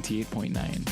98.9.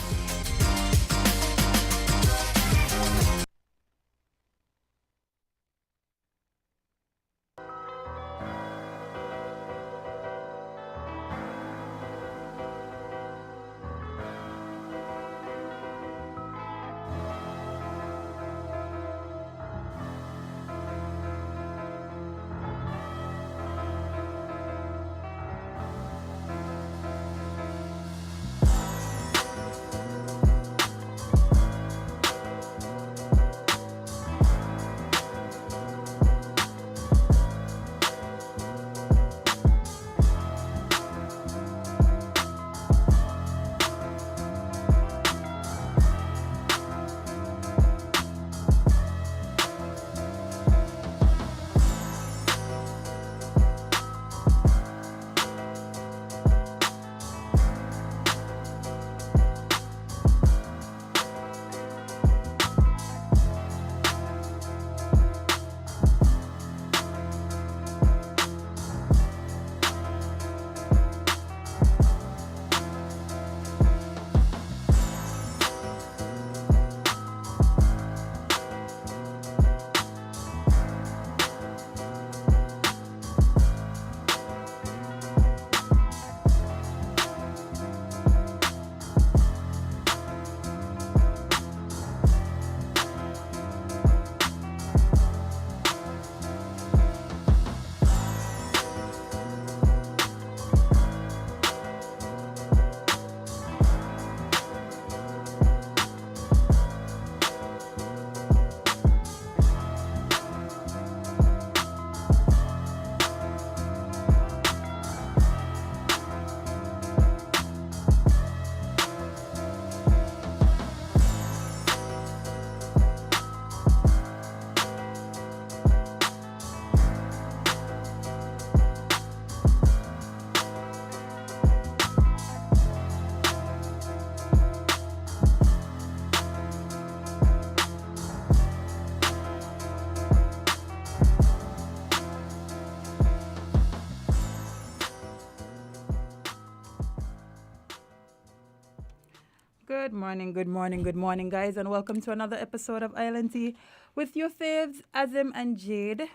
Good morning, guys, and welcome to another episode of Island Tea with your faves, Azim and Jade.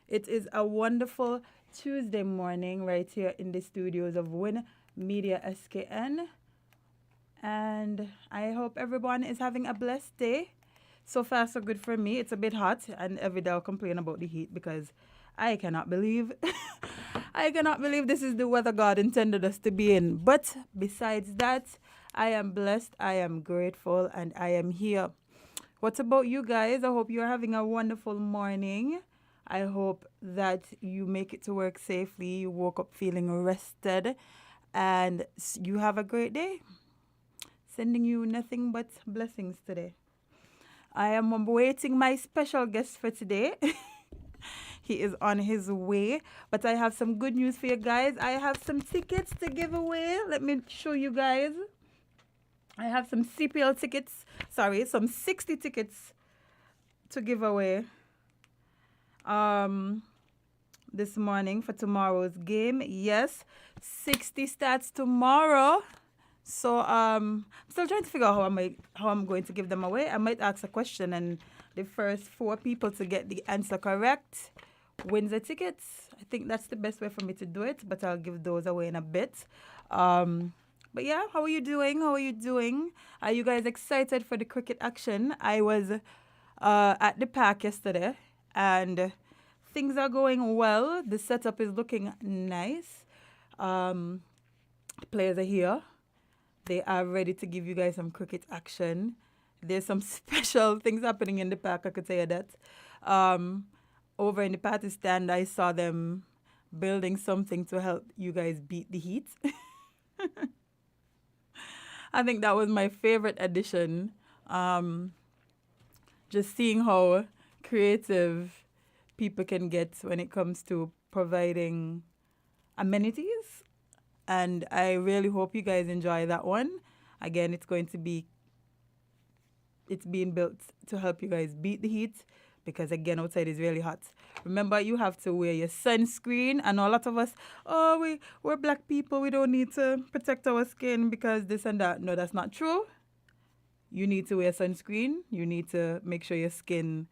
It is a wonderful Tuesday morning right here in the studios of Win Media SKN, and I hope everyone is having a blessed day. So far, so good for me. It's a bit hot, and every day I'll complain about the heat because I cannot believe, I cannot believe this is the weather God intended us to be in. But besides that, I am blessed, I am grateful, and I am here. What about you guys? I hope you're having a wonderful morning. I hope that you make it to work safely. You woke up feeling rested, and you have a great day. Sending you nothing but blessings today. I am awaiting my special guest for today. He is on his way, but I have some good news for you guys. I have some tickets to give away. Let me show you guys. I have some CPL tickets. Sorry, some 60 tickets to give away. This morning for tomorrow's game. Yes, 60 starts tomorrow. So I'm still trying to figure out how I'm going to give them away. I might ask a question, and the first 4 people to get the answer correct wins the tickets. I think that's the best way for me to do it, but I'll give those away in a bit. But yeah, how are you doing? How are you doing? Are you guys excited for the cricket action? I was at the park yesterday, and things are going well. The setup is looking nice. Players are here. They are ready to give you guys some cricket action. There's some special things happening in the park, I could tell you that. Over in the party stand, I saw them building something to help you guys beat the heat. I think that was my favorite addition. Just seeing how creative people can get when it comes to providing amenities. And I really hope you guys enjoy that one. Again, it's being built to help you guys beat the heat because, again, outside is really hot. Remember, you have to wear your sunscreen. And a lot of us, oh, we're black people. We don't need to protect our skin because this and that. No, that's not true. You need to wear sunscreen. You need to make sure your skin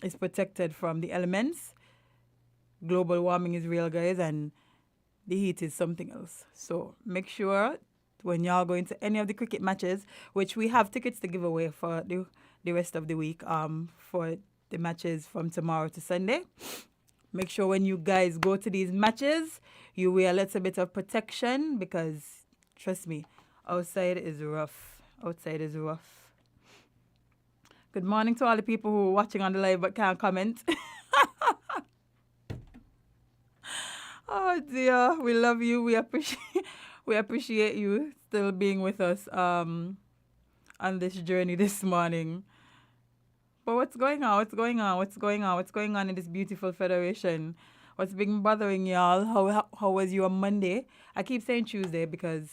is protected from the elements. Global warming is real, guys, and the heat is something else. So make sure when y'all going to any of the cricket matches, which we have tickets to give away for the rest of the week, for the matches from tomorrow to Sunday. Make sure when you guys go to these matches, you wear a little bit of protection because, trust me, outside is rough. Outside is rough. Good morning to all the people who are watching on the live but can't comment. Oh dear, we love you. We appreciate you still being with us on this journey this morning. But what's going on? What's going on? What's going on? What's going on in this beautiful federation? What's been bothering y'all? How was your Monday? I keep saying Tuesday because,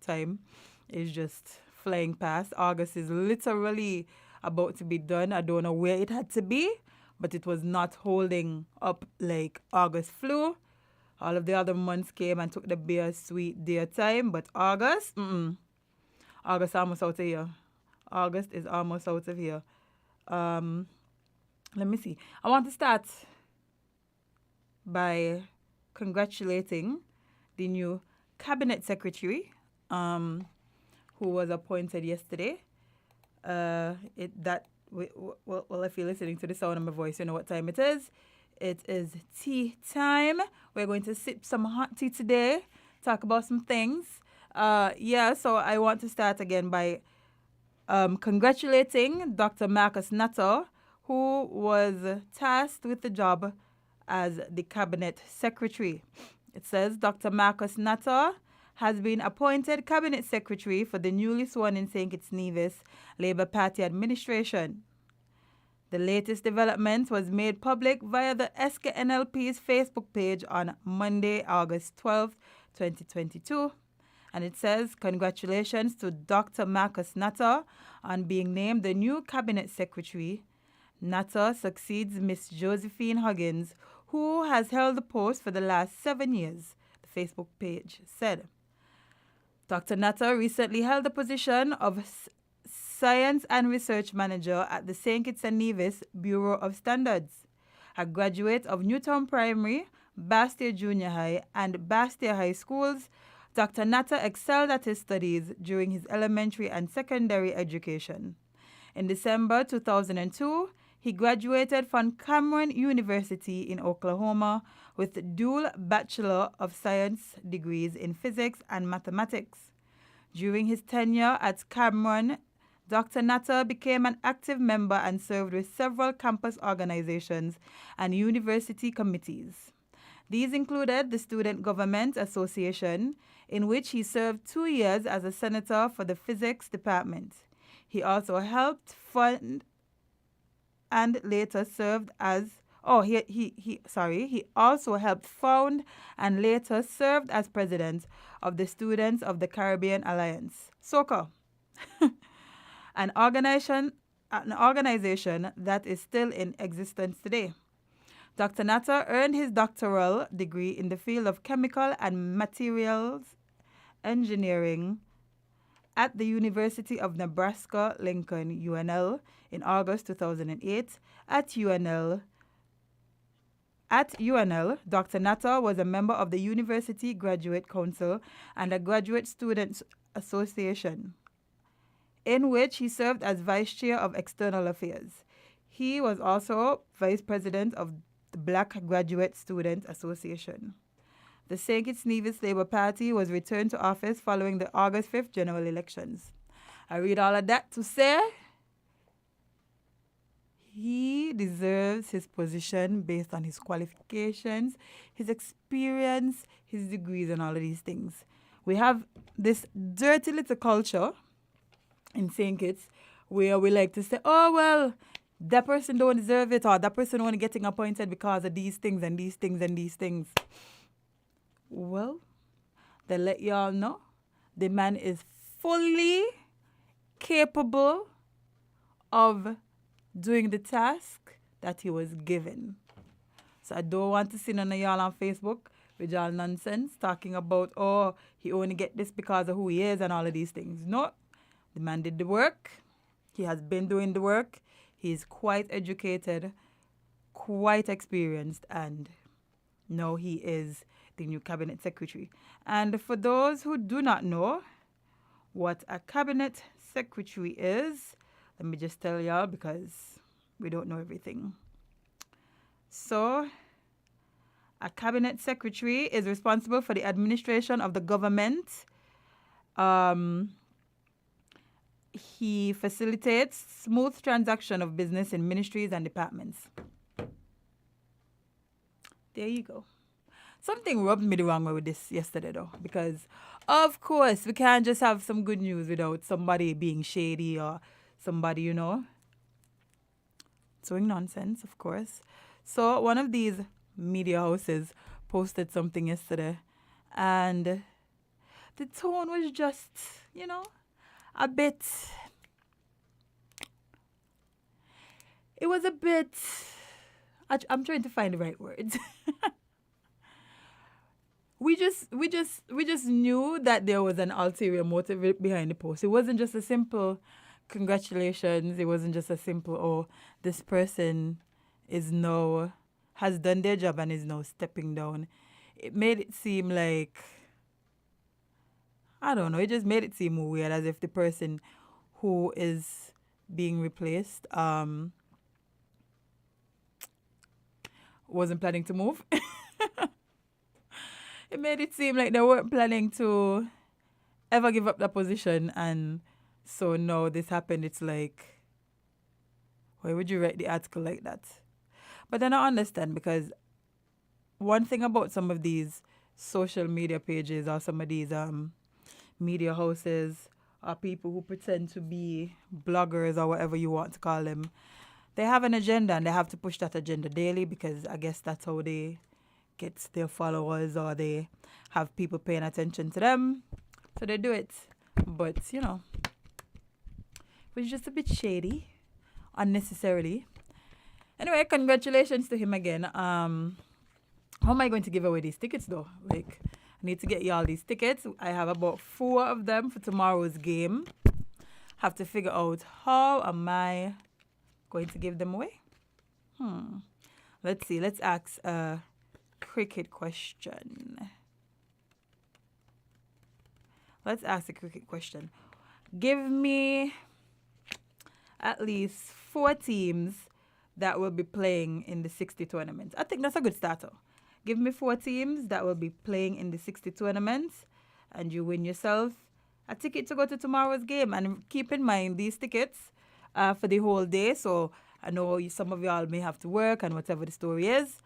time is just flying past. August is literally about to be done. I don't know where it had to be, but it was not holding up like August flew. All of the other months came and took the bittersweet dear time, but August, August almost out of here. August is almost out of here. Let me see. I want to start by congratulating the new cabinet secretary, who was appointed yesterday. Well, if you're listening to the sound of my voice, you know what time it is. It is tea time. We're going to sip some hot tea today, talk about some things. So I want to start again by congratulating Dr. Marcus Nutter, who was tasked with the job as the cabinet secretary. It says Dr. Marcus Nutter has been appointed cabinet secretary for the newly sworn in St. Kitts Nevis Labour Party administration. The latest development was made public via the SKNLP's Facebook page on Monday, August 12, 2022. And it says, congratulations to Dr. Marcus Nutter on being named the new cabinet secretary. Nutter succeeds Miss Josephine Huggins, who has held the post for the last 7 years, the Facebook page said. Dr. Nutter recently held the position of Science and Research Manager at the St. Kitts and Nevis Bureau of Standards. A graduate of Newtown Primary, Bastia Junior High, and Bastia High Schools, Dr. Nutter excelled at his studies during his elementary and secondary education. In December 2002, he graduated from Cameron University in Oklahoma with dual Bachelor of Science degrees in physics and mathematics. During his tenure at Cameron, Dr. Nutter became an active member and served with several campus organizations and university committees. These included the Student Government Association, in which he served 2 years as a senator for the physics department. He also helped fund and later served as he also helped found and later served as president of the Students of the Caribbean Alliance, SOCA, an organization that is still in existence today. Dr. Nutter earned his doctoral degree in the field of chemical and materials engineering at the University of Nebraska-Lincoln, UNL, in August 2008. At UNL, Dr. Nutter was a member of the University Graduate Council and a Graduate Students Association, in which he served as Vice Chair of External Affairs. He was also Vice President of the Black Graduate Student Association. The St. Kitts Nevis Labour Party was returned to office following the August 5th general elections. I read all of that to say he deserves his position based on his qualifications, his experience, his degrees, and all of these things. We have this dirty little culture in St. Kitts where we like to say, oh, well, that person don't deserve it, or that person only getting appointed because of these things and these things and these things. Well, they let y'all know the man is fully capable of doing the task that he was given. So I don't want to see none of y'all on Facebook with y'all nonsense talking about, oh, he only get this because of who he is and all of these things. No, the man did the work. He has been doing the work. He's quite educated, quite experienced, and now he is the new cabinet secretary. And for those who do not know what a cabinet secretary is, let me just tell y'all because we don't know everything. So, a cabinet secretary is responsible for the administration of the government. He facilitates smooth transaction of business in ministries and departments. There you go. Something rubbed me the wrong way with this yesterday, though, because, of course, we can't just have some good news without somebody being shady or somebody, throwing nonsense, of course. So one of these media houses posted something yesterday, and the tone was just, a bit. It was a bit. I'm trying to find the right words. We just knew that there was an ulterior motive behind the post. It wasn't just a simple congratulations. It wasn't just a simple, oh, this person has done their job and is now stepping down. It made it seem like, I don't know, it just made it seem weird, as if the person who is being replaced wasn't planning to move. It made it seem like they weren't planning to ever give up that position, and so now this happened. It's like, why would you write the article like that? But then I understand, because one thing about some of these social media pages or some of these media houses or people who pretend to be bloggers or whatever you want to call them, they have an agenda and they have to push that agenda daily, because I guess that's how they get their followers, or they have people paying attention to them. So they do it. But, it was just a bit shady, unnecessarily. Anyway, congratulations to him again. How am I going to give away these tickets, though? I need to get y'all these tickets. I have about 4 of them for tomorrow's game. Have to figure out how am I going to give them away. Let's see. Let's ask a cricket question. Let's ask a cricket question. Give me at least 4 teams that will be playing in the 60 tournament. I think that's a good starter. Give me 4 teams that will be playing in the 60 tournament, and you win yourself a ticket to go to tomorrow's game. And keep in mind, these tickets are for the whole day. So I know some of y'all may have to work and whatever the story is.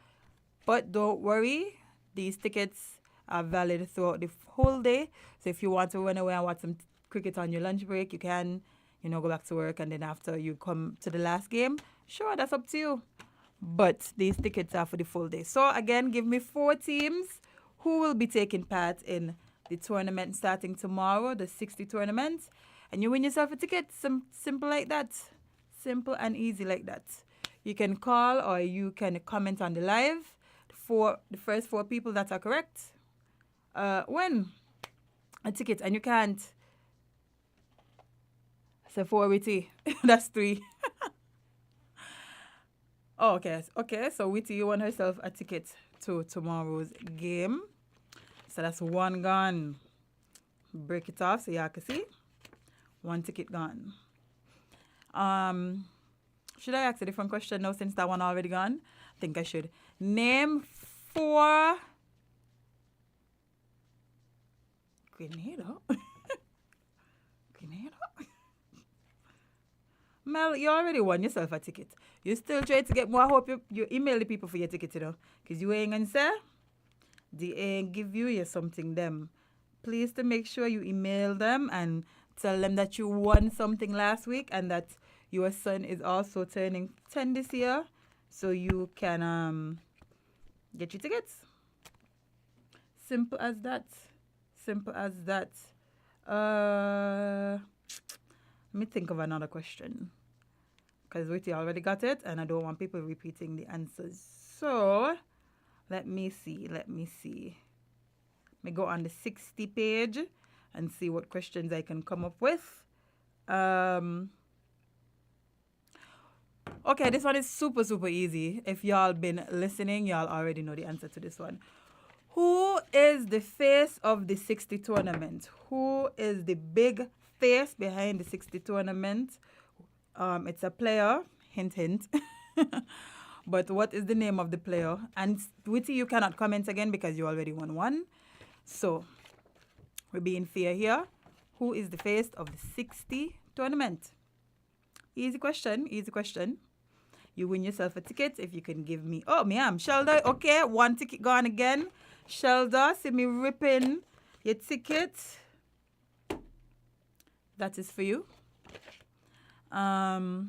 But don't worry, these tickets are valid throughout the whole day. So if you want to run away and watch some cricket on your lunch break, you can, go back to work, and then after you come to the last game, sure, that's up to you. But these tickets are for the full day. So again, give me 4 teams who will be taking part in the tournament starting tomorrow, the 60 tournament, and you win yourself a ticket. Simple like that. Simple and easy like that. You can call or you can comment on the live. For the first 4 people that are correct, win a ticket. And you can't say 4 Witty. That's 3. Oh, okay. Okay, so Witty, you won herself a ticket to tomorrow's game. So that's 1 gone. Break it off so y'all can see. 1 ticket gone. Should I ask a different question now since that one already gone? I think I should. Name 4 Grenada. Grenada. Mel, you already won yourself a ticket. You still try to get more. I hope you email the people for your ticket, because you ain't gonna say they ain't give you something them. Please to make sure you email them and tell them that you won something last week and that your son is also turning 10 this year, so you can get your tickets. Simple as that. Simple as that. Let me think of another question. because Witty already got it, and I don't want people repeating the answers. So, let me see. Let me go on the 60 page and see what questions I can come up with. Okay, this one is super, super easy. If y'all been listening, y'all already know the answer to this one. Who is the face of the 60 tournament? Who is the big face behind the 60 tournament? It's a player, hint, hint. But what is the name of the player? And Witty, you cannot comment again because you already won one. So, we're being fair here. Who is the face of the 60 tournament? Easy question, easy question. You win yourself a ticket if you can give me... Oh, ma'am, Shelda, okay, one ticket gone again. Shelda, see me ripping your ticket. That is for you. I'll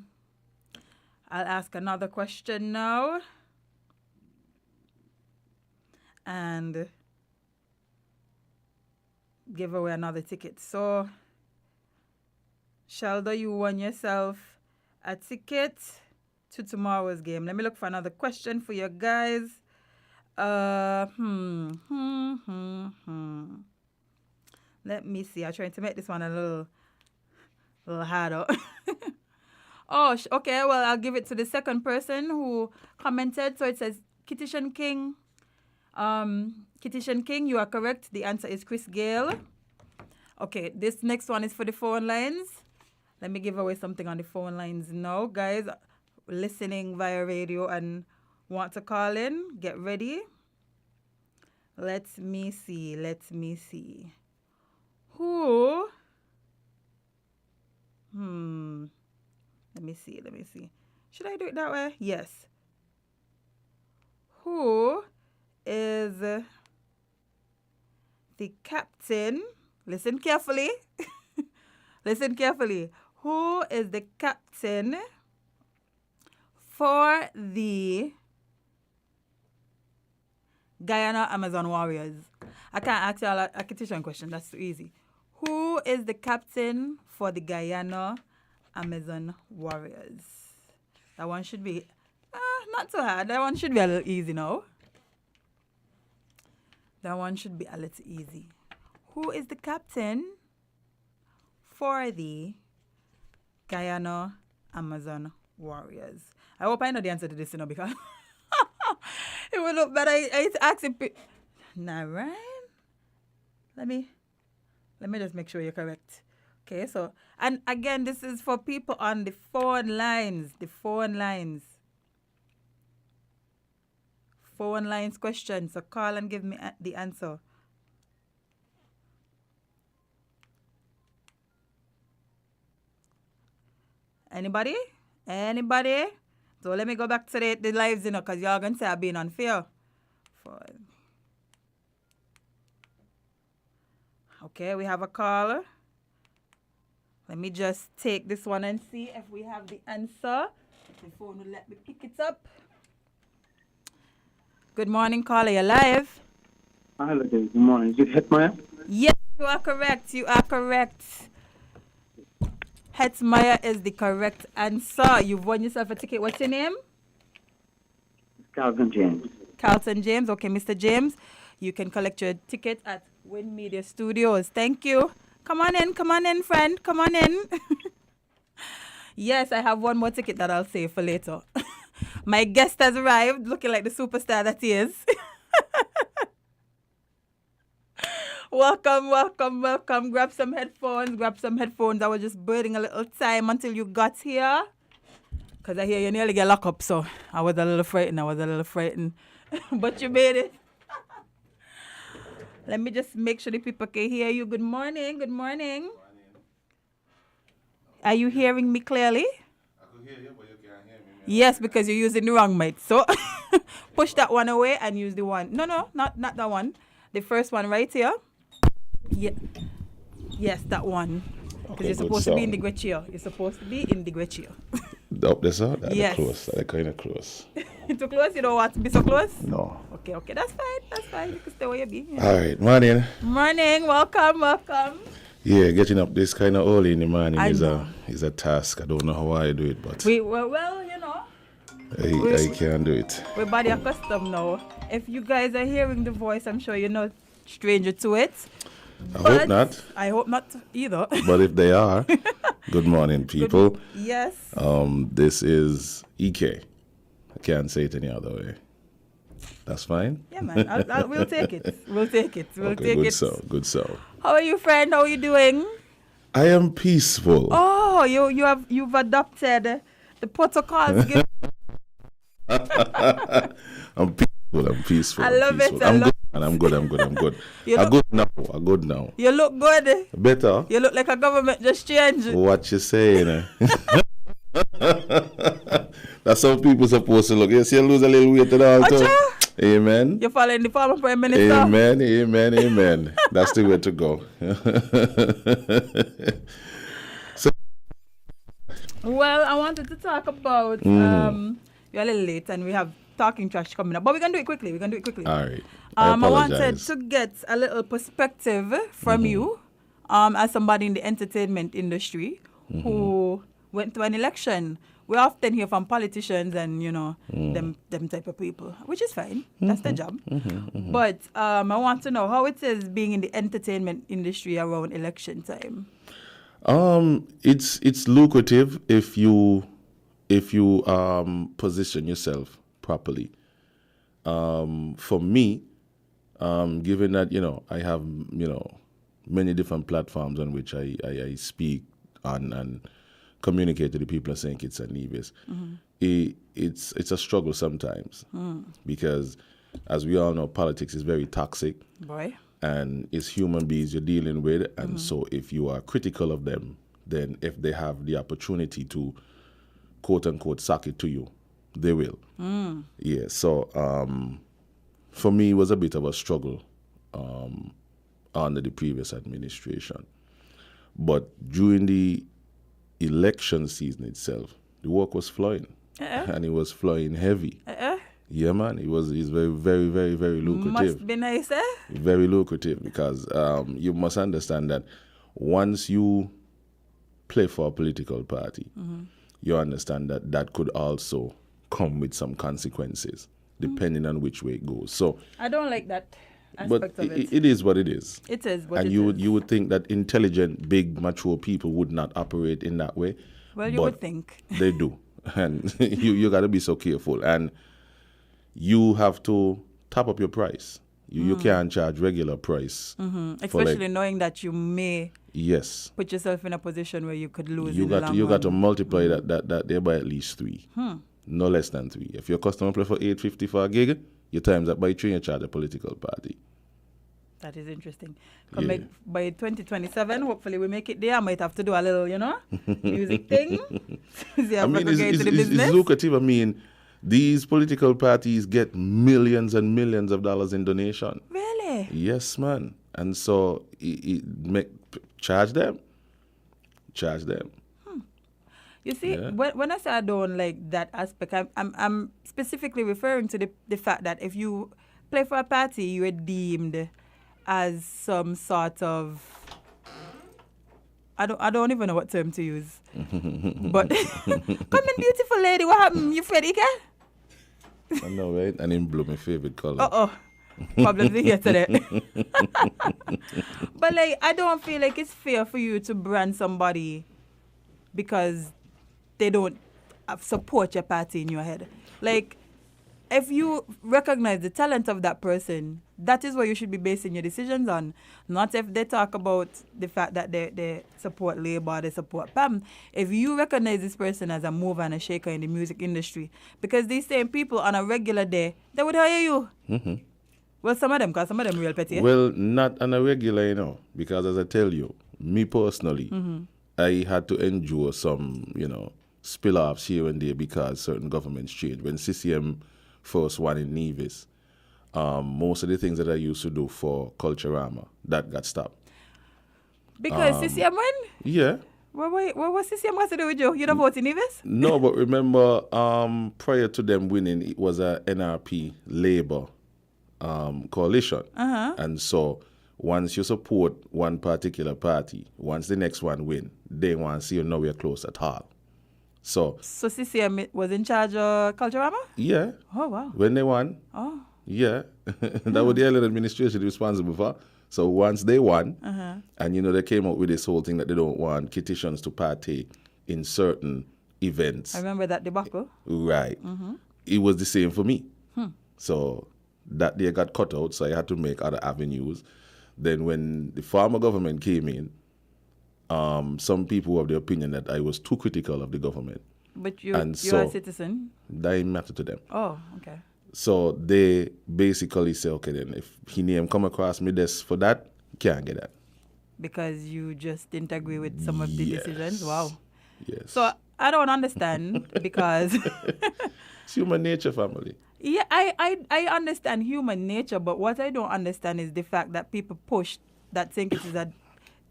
ask another question now. And give away another ticket. So, Shelda, you won yourself a ticket to tomorrow's game. Let me look for another question for you guys. Let me see. I'm trying to make this one a little harder. Oh, okay. Well, I'll give it to the second person who commented. So it says, Kittishan King. Kittishan King, you are correct. The answer is Chris Gale. Okay, this next one is for the phone lines. Let me give away something on the phone lines now. Guys, listening via radio and want to call in, get ready. Let me see. Who? Let me see. Should I do it that way? Yes. Who is the captain? Listen carefully. Listen carefully. Who is the captain for the Guyana Amazon Warriors? I can't ask y'all a competition question. That's too easy. Who is the captain for the Guyana Amazon Warriors? That one should be not too hard. That one should be a little easy now. That one should be a little easy. Who is the captain for the Guyana Amazon Warriors? I hope I know the answer to this, because it would look better. I asking people. Nah, right? Let me just make sure you're correct. Okay, so, and again, this is for people on the phone lines. The phone lines. Phone lines question. So call and give me the answer. Anybody? So let me go back to the lives, because y'all going to say I'm being unfair. Okay, we have a caller. Let me just take this one and see if we have the answer. The phone will let me pick it up. Good morning, caller. You're live. Hello, good morning. Is it Hetmeyer? Yes, you are correct. Hetmeyer is the correct answer. You've won yourself a ticket. What's your name? Carlton James. Carlton James. Okay, Mr. James, you can collect your ticket at Win Media Studios. Thank you. Come on in, friend. Come on in. Yes, I have one more ticket that I'll save for later. My guest has arrived, looking like the superstar that he is. Welcome. Grab some headphones. I was just burning a little time until you got here. Because I hear you nearly get locked up, so I was a little frightened. But you made it. Let me just make sure the people can hear you. Good morning. Are you hearing me clearly? I could hear you, but you can't hear me. Yes, because you're using the wrong mic. So push that one away and use the one. No, not that one. The first one right here. Yeah. Yes, that one. Because you're supposed to be in the great chair. Up there, sir? Yes. Close. That's kind of close. Too close? You don't want to be so close? No. Okay. That's fine. You can stay where you be. Yeah. All right. Morning. Welcome. Yeah, getting up this kind of early in the morning I is know. a task. I don't know how I do it, but Well, I can do it. we're body accustomed now. If you guys are hearing the voice, I'm sure you're not stranger to it. I hope not. I hope not either. But if they are, good morning, people. Yes. This is EK. I can't say it any other way. That's fine. Yeah, man. We'll take it. We'll take it. We'll Okay, take good it. Good so. How are you, friend? How are you doing? I am peaceful. Oh, you've adopted the protocols. I'm peaceful. I love it. I'm good. I'm good. You I'm look- good now. You look good. Better. You look like a government just changed. What you saying? That's how people supposed to look. You see, you lose a little weight and all too. Acha. Amen. You're following the former prime minister. Amen. That's the way to go. Well, I wanted to talk about you're a little late and we have talking trash coming up, but we can do it quickly. All right. I apologize. wanted to get a little perspective from you, as somebody in the entertainment industry who went to an election. We often hear from politicians and them type of people, which is fine. That's their job. But I want to know how it is being in the entertainment industry around election time. It's lucrative if you position yourself properly. For me, given that I have many different platforms on which I speak and communicate to the people of St. Kitts and Nevis, it's a struggle sometimes because, as we all know, politics is very toxic. Boy. And it's human beings you're dealing with, and so if you are critical of them, then if they have the opportunity to, quote unquote, suck it to you, they will. Yeah. So for me, it was a bit of a struggle under the previous administration, but during the election season itself, the work was flowing, and it was flowing heavy. Yeah, man, it's very, very, very, very lucrative. Must be nice, eh? Very lucrative because you must understand that once you play for a political party, you understand that could also come with some consequences depending on which way it goes. So I don't like that but aspect of it. it is what it is. It is what and it you is. you would think that intelligent, big, mature people would not operate in that way. Well, you but would think. they do, and you got to be so careful, and you have to top up your price. You can't charge regular price, Especially knowing that you may yes. put yourself in a position where you could lose. You in the got long you got to run. multiply that there by at least 3, no less than 3. If your customer play for $8.50 for a gig, you times that by 3 and charge a political party. That is interesting. Yeah. By 2027, hopefully we make it there. I might have to do a little, music thing. See how I mean, we get into the business. it's lucrative. I mean, these political parties get millions and millions of dollars in donation. Really? Yes, man. And so charge them. You see, Yeah. when I say I don't like that aspect, I'm specifically referring to the fact that if you play for a party, you are deemed as some sort of I don't even know what term to use. But come in, beautiful lady, what happened? You Freddie, I know, right? And in blue, my favorite color. Problems in here today. But I don't feel like it's fair for you to brand somebody because they don't support your party in your head. If you recognize the talent of that person, that is what you should be basing your decisions on. Not if they talk about the fact that they support Labour, they support PAM. If you recognize this person as a mover and a shaker in the music industry, because these same people on a regular day, they would hire you. Well, some of them real petty. Well, not on a regular, because as I tell you, me personally, I had to endure some, spill-offs here and there because certain governments changed. When CCM first won in Nevis, most of the things that I used to do for Culturama, that got stopped. Because CCM won? Yeah. What CCM got to do with you? You don't vote in Nevis? No, but remember, prior to them winning, it was a NRP Labour coalition. And so once you support one particular party, once the next one win, they want to see you nowhere close at all. So CCM was in charge of Culturama? yeah. Oh, wow. When they won, Oh. yeah, that was the island administration responsible for. So once they won, and they came up with this whole thing that they don't want Kittians to partake in certain events. I remember that debacle. Right. It was the same for me. So that day got cut out, so I had to make other avenues. Then when the former government came in, some people were of the opinion that I was too critical of the government. But you're a citizen? That didn't matter to them. Oh, okay. So they basically say, okay, then if he name come across me desk for that, can't get that. Because you just didn't agree with some of the decisions? Wow. Yes. So I don't understand because... It's human nature, family. Yeah, I understand human nature, but what I don't understand is the fact that people push that think it is a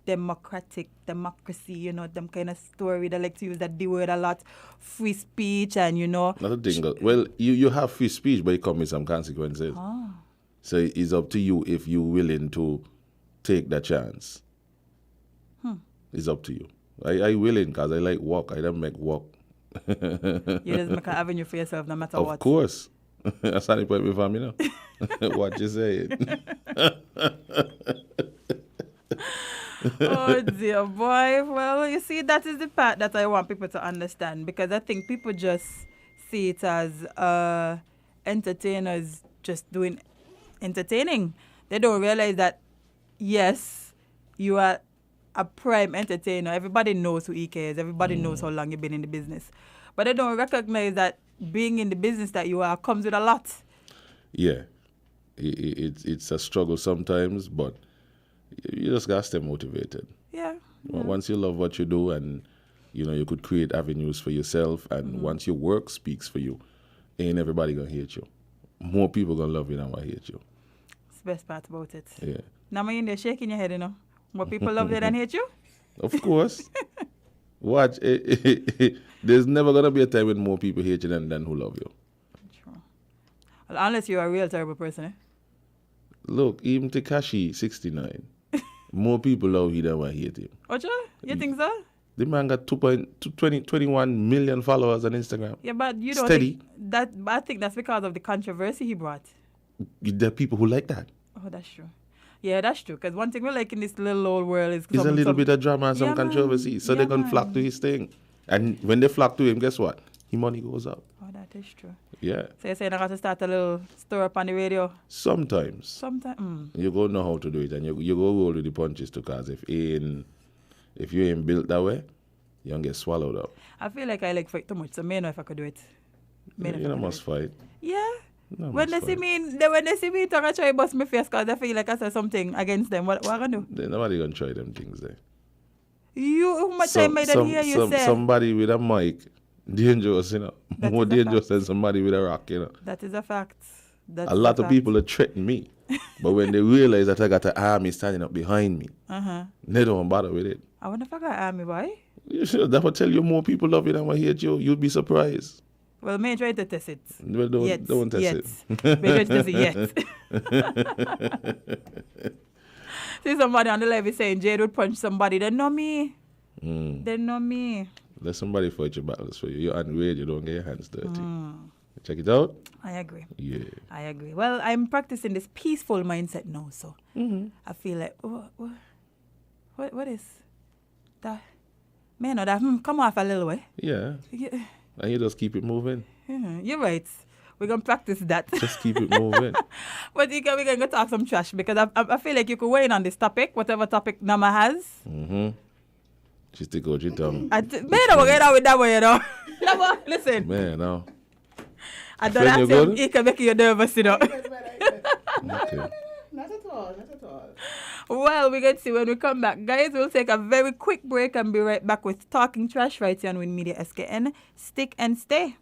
democracy, them kind of story. They like to use that D word a lot, free speech and, Not a thing. Well, you have free speech, but it comes with some consequences. So it's up to you if you're willing to take that chance. It's up to you. I willing because I like walk. I don't make walk. You just make an avenue for yourself no matter what. Of course. That's how the point with family, What you saying? Oh dear boy. Well, you see, that is the part that I want people to understand, because I think people just see it as entertainers just doing entertaining. They don't realize that, yes, you are a prime entertainer. Everybody knows who EK is. Everybody knows how long you've been in the business. But they don't recognize that being in the business that you are comes with a lot. Yeah. It's a struggle sometimes, but you just got to stay motivated. Yeah. Once you love what you do and, you could create avenues for yourself, and once your work speaks for you, ain't everybody going to hate you. More people going to love you than what hate you. It's the best part about it. Yeah. Now you're in there shaking your head, More people love you than hate you? Of course. Watch. There's never going to be a time when more people hate you than who love you. True. Well, unless you're a real terrible person, eh? Look, even Tekashi, 69. More people love him than what hate him. Ocho? You think so? The man got 21 million followers on Instagram. Yeah, but you don't Steady. think that... I think that's because of the controversy he brought. There are people who like that. Oh, that's true. Yeah, that's true. Because one thing we like in this little old world is... It's a little bit of drama and some controversy. So they're going to flock to his thing. And when they flock to him, guess what? His money goes up. Oh, that is true. Yeah. So you're saying I got to start a little stir up on the radio? Sometimes. Sometimes. You go know how to do it, and you go roll with the punches too, because if you ain't built that way, you don't get swallowed up. I feel like I like fight too much, so may know if I could do it. You must fight. Yeah. No, When they see me, talk, I try to bust my face because they feel like I said something against them. What I gonna do? Nobody gonna try them things there. How much time I didn't hear you say? Somebody with a mic, dangerous, more dangerous than somebody with a rock, That is a fact. A lot of people are threatening me. But when they realize that I got an army standing up behind me, they don't bother with it. I wonder if I got army, boy. You should. That will tell you more people love you than what hate you. You'd be surprised. Well, may try to test it. Well, don't test it. May try to test it yet. See somebody on the live is saying Jade would punch somebody. They know me. They know me. Let somebody fight your battles for you. You're unreal. You don't get your hands dirty. Check it out. I agree. Yeah. I agree. Well, I'm practicing this peaceful mindset now, so I feel like, what is that? Man, that come off a little way. Yeah. And you just keep it moving. You're right. We're going to practice that. Just keep it moving. But we're going to talk some trash because I feel like you could weigh in on this topic, whatever topic Nama has. She stick out your tongue. Man, we're going out with that way, Nama, listen. Man, no. I don't have to it can make you nervous, Okay. Not at all. Well, we're going to see when we come back. Guys, we'll take a very quick break and be right back with Talking Trash right here on Win Media SKN. Stick and stay.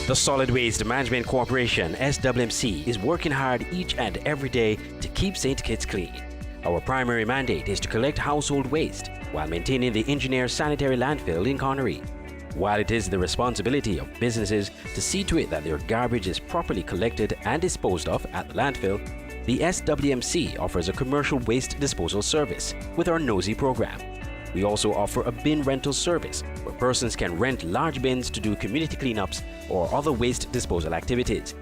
The Solid Waste Management Corporation, SWMC, is working hard each and every day to Keep St. Kitts Clean. Our primary mandate is to collect household waste while maintaining the engineer sanitary landfill in Connery. While it is the responsibility of businesses to see to it that their garbage is properly collected and disposed of at the landfill, the SWMC offers a commercial waste disposal service with our Nosy program. We also offer a bin rental service where persons can rent large bins to do community cleanups or other waste disposal activities.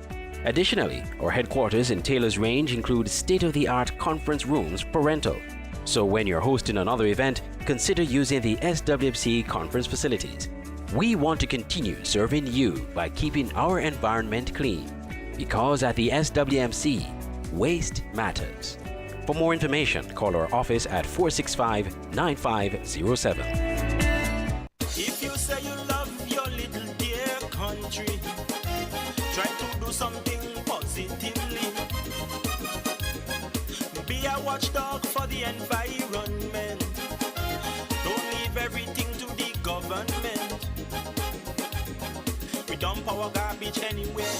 Additionally, our headquarters in Taylor's Range include state-of-the-art conference rooms for rental. So when you're hosting another event, consider using the SWMC conference facilities. We want to continue serving you by keeping our environment clean, because at the SWMC, waste matters. For more information, call our office at 465-9507. If you say you love your little dear country, try to do something positively. Be a watchdog for the environment. Don't leave everything to the government. We dump our garbage anywhere,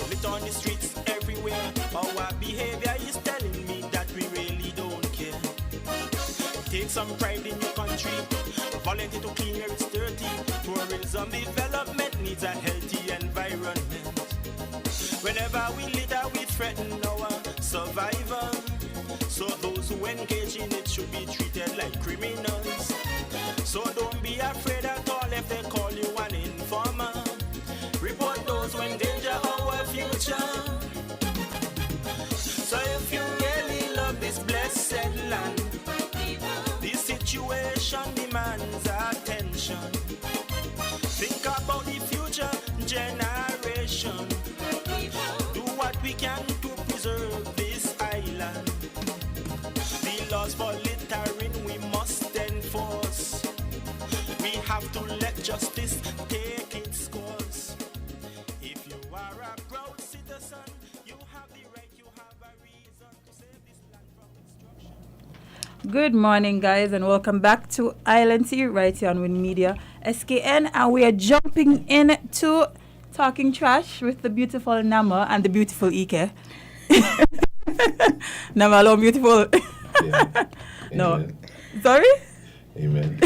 lit on the streets everywhere. Our behavior is telling me that we really don't care. Take some pride in your country, volunteer to clean where it's dirty. Tourism development needs a healthy environment. Whenever we litter, we threaten our survival. So those who engage in it should be treated like criminals. So don't be afraid at all if they call you an informer. Report those who endanger our future. So if you really love this blessed land, this situation demands attention. Think about the future generation. Do what we can to preserve this island. The laws for littering we must enforce. We have to let justice take its course. If you are a proud citizen, you have the right, you have a reason to save this land from destruction. Good morning, guys, and welcome back to Island Tea right here on Win Media SKN. And we are jumping into Talking Trash with the beautiful Nama and the beautiful Ike. Nama alone beautiful. Yeah. No. Amen. Sorry? Amen.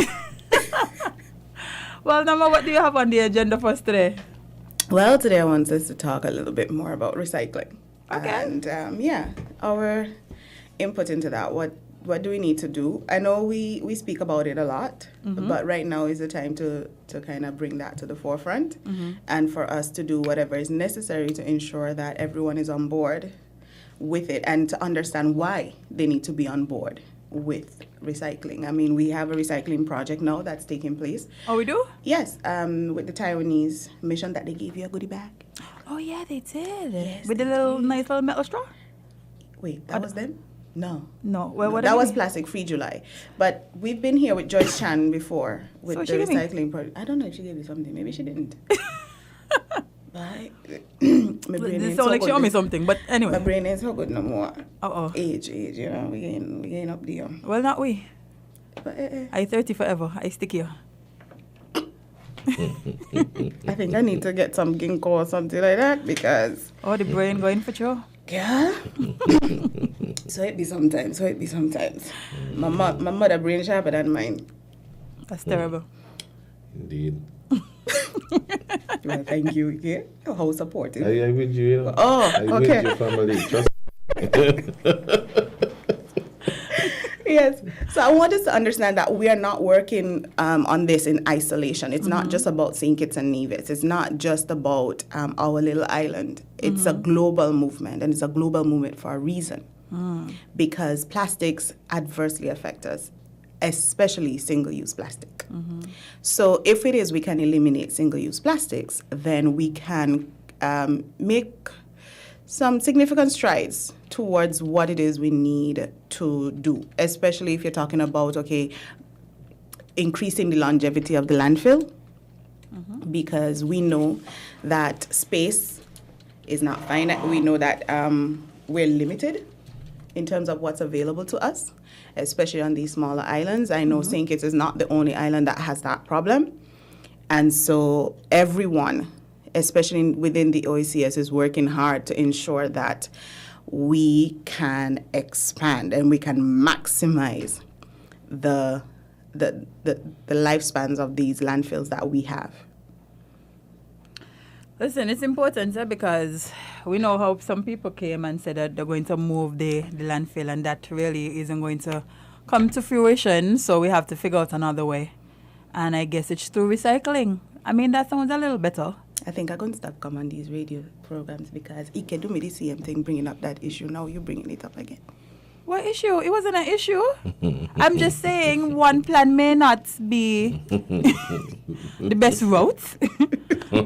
Well, Nama, what do you have on the agenda for us today? Well, today I want us to talk a little bit more about recycling. Okay. And our input into that. What do we need to do? I know we speak about it a lot, but right now is the time to kind of bring that to the forefront and for us to do whatever is necessary to ensure that everyone is on board with it and to understand why they need to be on board with recycling. I mean, we have a recycling project now that's taking place. Oh, we do? Yes, with the Taiwanese mission that they gave you a goodie bag. Oh, yeah, they did. Yes, With the nice little metal straw? Wait, that was them? No. No. Well, what that did was we- Plastic Free July. But we've been here with Joyce Chan before with So the she gave me- recycling project. I don't know if she gave you something. Maybe she didn't. But my brain This ain't sound so like she good. owe me something, but My anyway. brain ain't so good no more. Uh-oh. Age, you know, we ain't up there. Well, not we. But I 30 forever. I stick here. I think I need to get some ginkgo or something like that because, Oh, the brain going for sure. yeah. So it be sometimes. My mother brain sharper than mine. That's terrible. Indeed. Well, thank you. Yeah. How supportive. I with you, you know. Oh, I okay. with your family. Trust Yes. So I want us to understand that we are not working on this in isolation. It's not just about St. Kitts and Nevis. It's not just about our little island. It's a global movement, and it's a global movement for a reason. Because plastics adversely affect us, especially single-use plastic. So if it is we can eliminate single-use plastics, then we can make some significant strides towards what it is we need to do, especially if you're talking about, increasing the longevity of the landfill, because we know that space is not finite. We know that we're limited in terms of what's available to us, especially on these smaller islands. I know St. Kitts is not the only island that has that problem. And so everyone, especially within the OECS, is working hard to ensure that we can expand and we can maximize the lifespans of these landfills that we have. Listen, it's important because we know how some people came and said that they're going to move the landfill, and that really isn't going to come to fruition. So we have to figure out another way. And I guess it's through recycling. I mean, that sounds a little better. I think I'm going to stop coming on these radio programs because he can do me the same thing, bringing up that issue. Now you're bringing it up again. What issue? It wasn't an issue. I'm just saying one plan may not be the best route.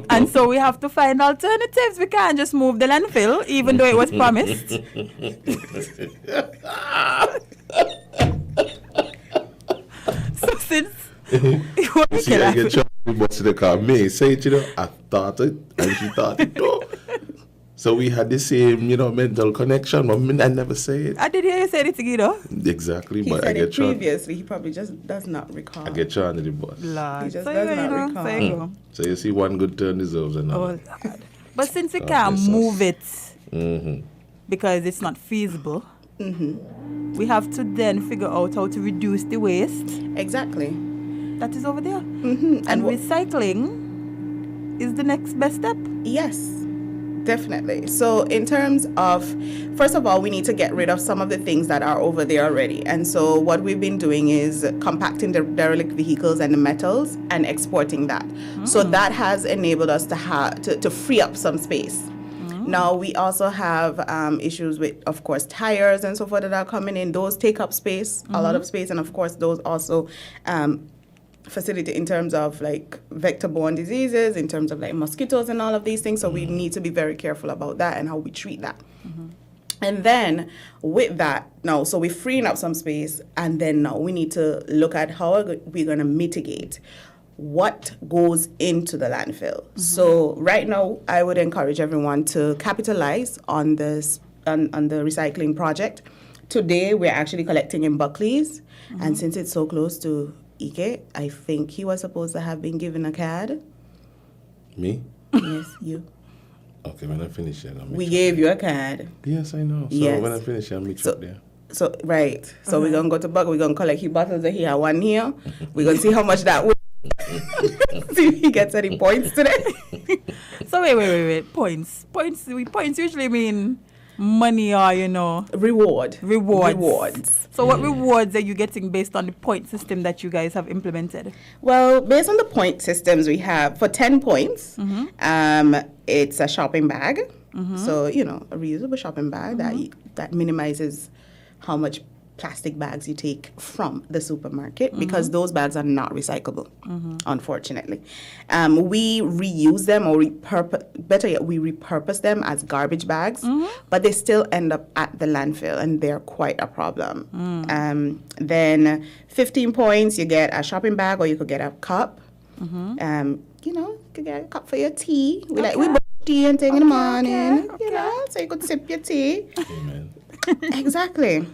And so we have to find alternatives. We can't just move the landfill, even though it was promised. So since See, I get trouble with what's in the car. Me say it, I thought it, and she thought it too. So we had the same, mental connection, but I never say it. I did hear you say it again, Exactly, He but said I get it previously. He probably just does not recall. I get charged at the bus. Lord. He just So does you not know, recall. so you go. So you see, one good turn deserves Oh, another. Lord. But since we God can't bless us. move it Mm-hmm. because it's not feasible, we have to then figure out how to reduce the waste Exactly. that is over there. And And recycling is the next best step. Yes, definitely. So in terms of, first of all, we need to get rid of some of the things that are over there already. And so what we've been doing is compacting the derelict vehicles and the metals and exporting that. So that has enabled us to free up some space. Now, we also have issues with, of course, tires and so forth that are coming in. Those take up space, a lot of space. And, of course, those also facilitate in terms of, like, vector-borne diseases, in terms of, like, mosquitoes and all of these things. So we need to be very careful about that and how we treat that. And then with that, now, so we're freeing up some space. And then now we need to look at how we're going to mitigate what goes into the landfill. So right now, I would encourage everyone to capitalize on this on the recycling project. Today, we're actually collecting in Buckley's, and since it's so close to Ike, I think he was supposed to have been given a card. Me? Yes, you. Okay, when I finish it, I'll meet We you. gave you a card. Yes, I know. So Yes. when I finish it, I'll meet you up there. So right. So we're gonna go to Buck. We're gonna collect his bottles here, one here. We're gonna see how much that will. See if he gets any points today. So wait. Points usually mean money or, Rewards. rewards. So what rewards are you getting based on the point system that you guys have implemented? Well, based on the point systems we have, for 10 points, it's a shopping bag. So, a reusable shopping bag that minimizes how much plastic bags you take from the supermarket because those bags are not recyclable, unfortunately. We reuse them or better yet, we repurpose them as garbage bags, but they still end up at the landfill and they're quite a problem. Then 15 points, you get a shopping bag or you could get a cup. You could get a cup for your tea. We boil tea and thing in the morning, so you could sip your tea. Amen. Exactly.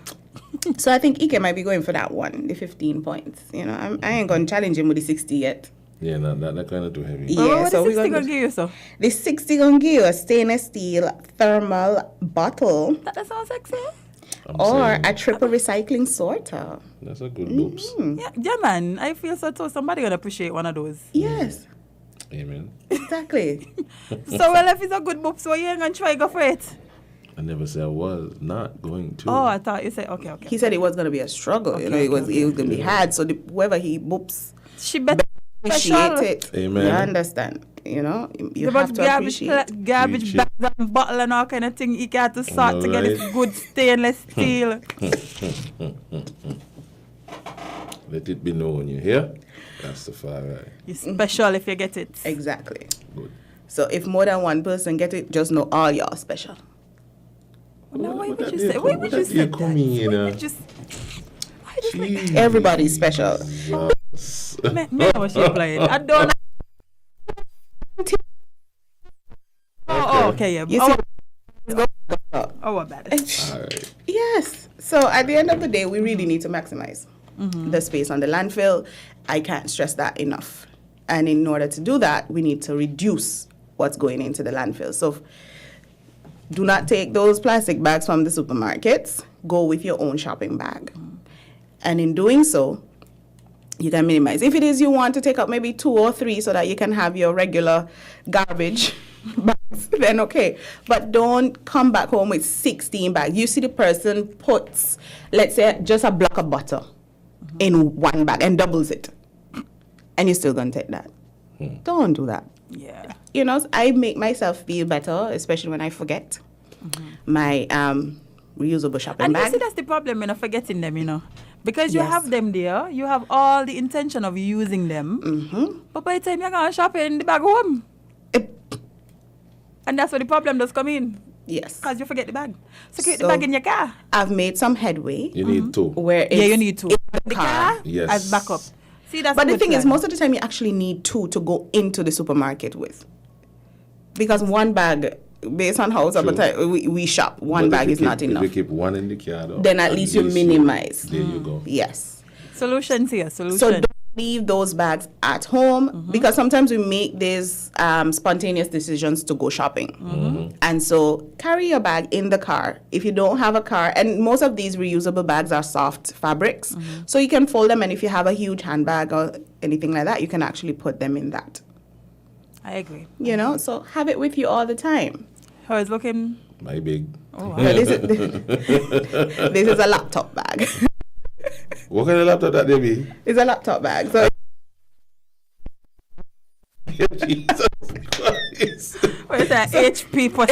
So I think Ike might be going for that one, the 15 points. I ain't going to challenge him with the 60 yet. Yeah, no, that kind of too heavy. Yeah, what so is we're 60 going gonna give you, so? The 60 going to give you a stainless steel thermal bottle That sounds sexy. I'm or saying, a triple recycling sorter. that's a good loops. Yeah, man. I feel so too. Somebody gonna appreciate one of those. Yes, Amen. exactly. So well, if it's a good book, so you ain't gonna try go for it. I never said I was not going to. Oh, I thought you said okay. He said it was going to be a struggle. It was going to be hard. So whoever he boops, She better appreciate it. Amen. You understand? You The have to appreciate. garbage Preach it. bags and bottle and all kind of thing. You got to sort All to get right. this good stainless steel. Let it be known you hear? That's the far right. You're special if you get it. Exactly. Good. So if more than one person get it, just know all y'all special. No, why What would that you day say? come- Why what would that you day say come that? in, Why would you Jeez. Everybody's special. me know what you're playing. I don't. Oh, okay, yeah. You Oh, see, what bad. All right. yes. So at the end of the day, we really need to maximize the space on the landfill. I can't stress that enough. And in order to do that, we need to reduce what's going into the landfill. So do not take those plastic bags from the supermarkets. Go with your own shopping bag. And in doing so, you can minimize. If it is you want to take out maybe 2 or 3 so that you can have your regular garbage bags, then okay. But don't come back home with 16 bags. You see the person puts, let's say, just a block of butter in one bag and doubles it. And you're still going to take that. Don't do that. Yeah. You know, I make myself feel better, especially when I forget my reusable shopping And bag. you see, that's the problem, forgetting them, Because you Yes. have them there, you have all the intention of using them. But by the time you're going shopping, the bag home. And that's where the problem does come in. Yes. Because you forget the bag. So keep the So- bag in your car. I've made some headway You need 2. where it's Yeah, you need to. in The car Yes. as backup. See, that's But a the good thing is, plan. most of the time you actually need 2 to go into the supermarket with. Because one bag, based on how some of the time we shop, one But bag if is you not keep, enough. If you keep 1 in the car, though, Then at least you minimize. There you go. Yes. Solutions here, solution. So don't leave those bags at home because sometimes we make these spontaneous decisions to go shopping. And so carry your bag in the car. If you don't have a car, and most of these reusable bags are soft fabrics, so you can fold them, and if you have a huge handbag or anything like that, you can actually put them in that. I agree. You know, so have it with you all the time. How is looking? My big. Oh, wow. No, this is a laptop bag. What kind of laptop that they be? It's a laptop bag. So Jesus Christ. What is that? HP plus,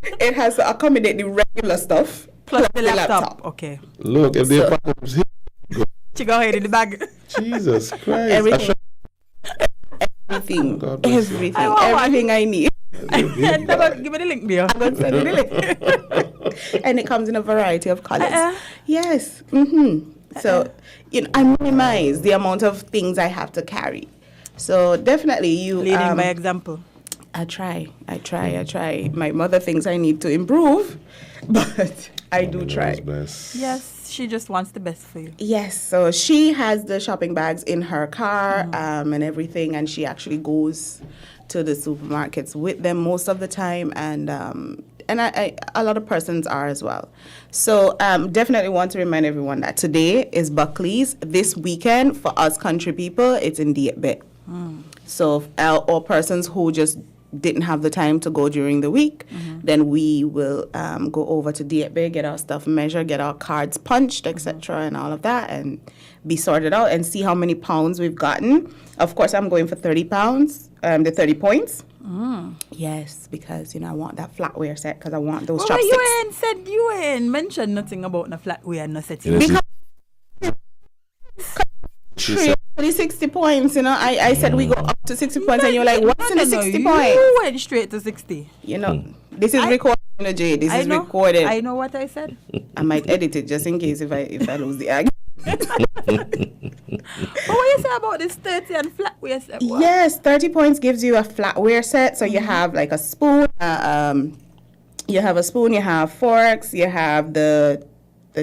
it has to accommodate the regular stuff plus the laptop. Okay. Look, if they So- pack up his She go ahead in the bag. Jesus Christ. Everything. Everything. God bless you. Everything. I want one. Everything I need. Give me the link there. I'm going to send you the link. And it comes in a variety of colors. Yes. So, I minimize the amount of things I have to carry. So definitely you... Leading by example. I try. My mother thinks I need to improve, but I do try. Best. Yes, she just wants the best for you. Yes, so she has the shopping bags in her car and everything, and she actually goes to the supermarkets with them most of the time, and I a lot of persons are as well. So definitely want to remind everyone that today is Buckley's. This weekend, for us country people, it's in Dietbet. So or persons who just didn't have the time to go during the week, then we will go over to Dietbet, get our stuff measured, get our cards punched, etc., and all of that, and be sorted out and see how many pounds we've gotten. Of course, I'm going for 30 pounds, the 30 points. Yes, because, I want that flatware set because I want those Well, chopsticks. you ain't mentioned nothing about no flatware and no setting. Yes, Because she said, 60 points, I said we go up to 60 points, and you're like, what's in the 60 points? You went straight to 60. This is recorded, Jay. This is recorded. I know what I said. I might edit it just in case if I lose the argument. But what you say about this 30 and flatware set? What? Yes, 30 points gives you a flatware set. So you have like a spoon, you have forks, you have the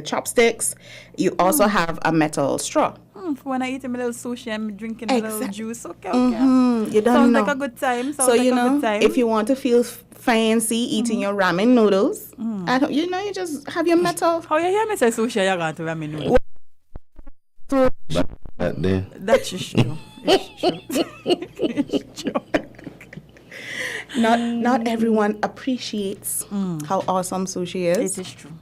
chopsticks. You also have a metal straw. For when I eat a little sushi, I'm drinking a little Exact- juice. Okay. You don't Sounds know. like a good time. So, a good time. if you want to feel fancy eating your ramen noodles, at home, you just have your metal. How you hear me say sushi, you're going to ramen noodles. that there. That is true. It's true. It's true. Not everyone appreciates how awesome sushi is. It is true.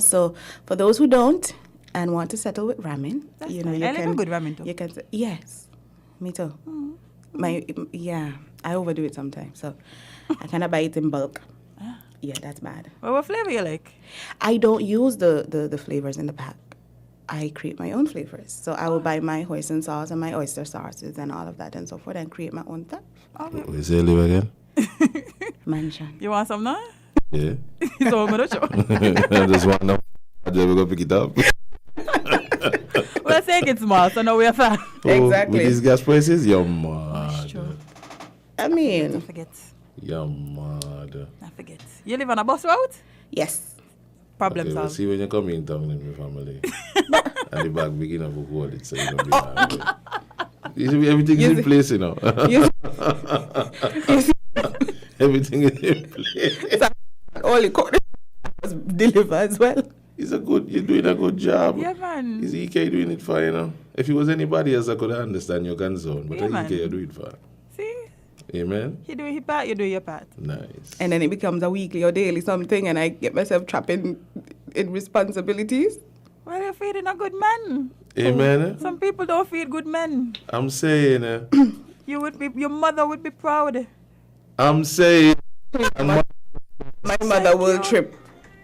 So for those who don't and want to settle with ramen, That's you fine. I like a good ramen too. You can say, yes, me too. I overdo it sometimes, so I kind of buy it in bulk. Yeah, that's bad. Well, what flavor you like? I don't use the flavors in the pack. I create my own flavors. So I will buy my hoisin sauce and my oyster sauces and all of that and so forth and create my own stuff. We say live again? Mansion. You want some now? Yeah. So I'm going to show. I just want to know. We're going to pick it up. Let's take it small, so now we're fine. Exactly. With these gas prices, you're mad. Sure. I Don't mean, forget. You're mad. Don't forget. You live on a bus route? yes. Problem Okay, we'll solved. see when you come in town with my family. And the bag big enough to hold it, so you don't be mad. Everything is in place, You Everything is in place. only cook, deliver as well. You're doing a good job. Yeah, man. Is EK doing it for, you know? If it was anybody else, I could understand your concern. But Yeah, EK, man. you do it for. See? Amen? He do his part, you do your part. Nice. And then it becomes a weekly or daily something, and I get myself trapped in responsibilities. Well, you're feeding a good man. Amen? Some people don't feed good men. I'm saying, Your mother would be proud. I'm saying, My mother will trip.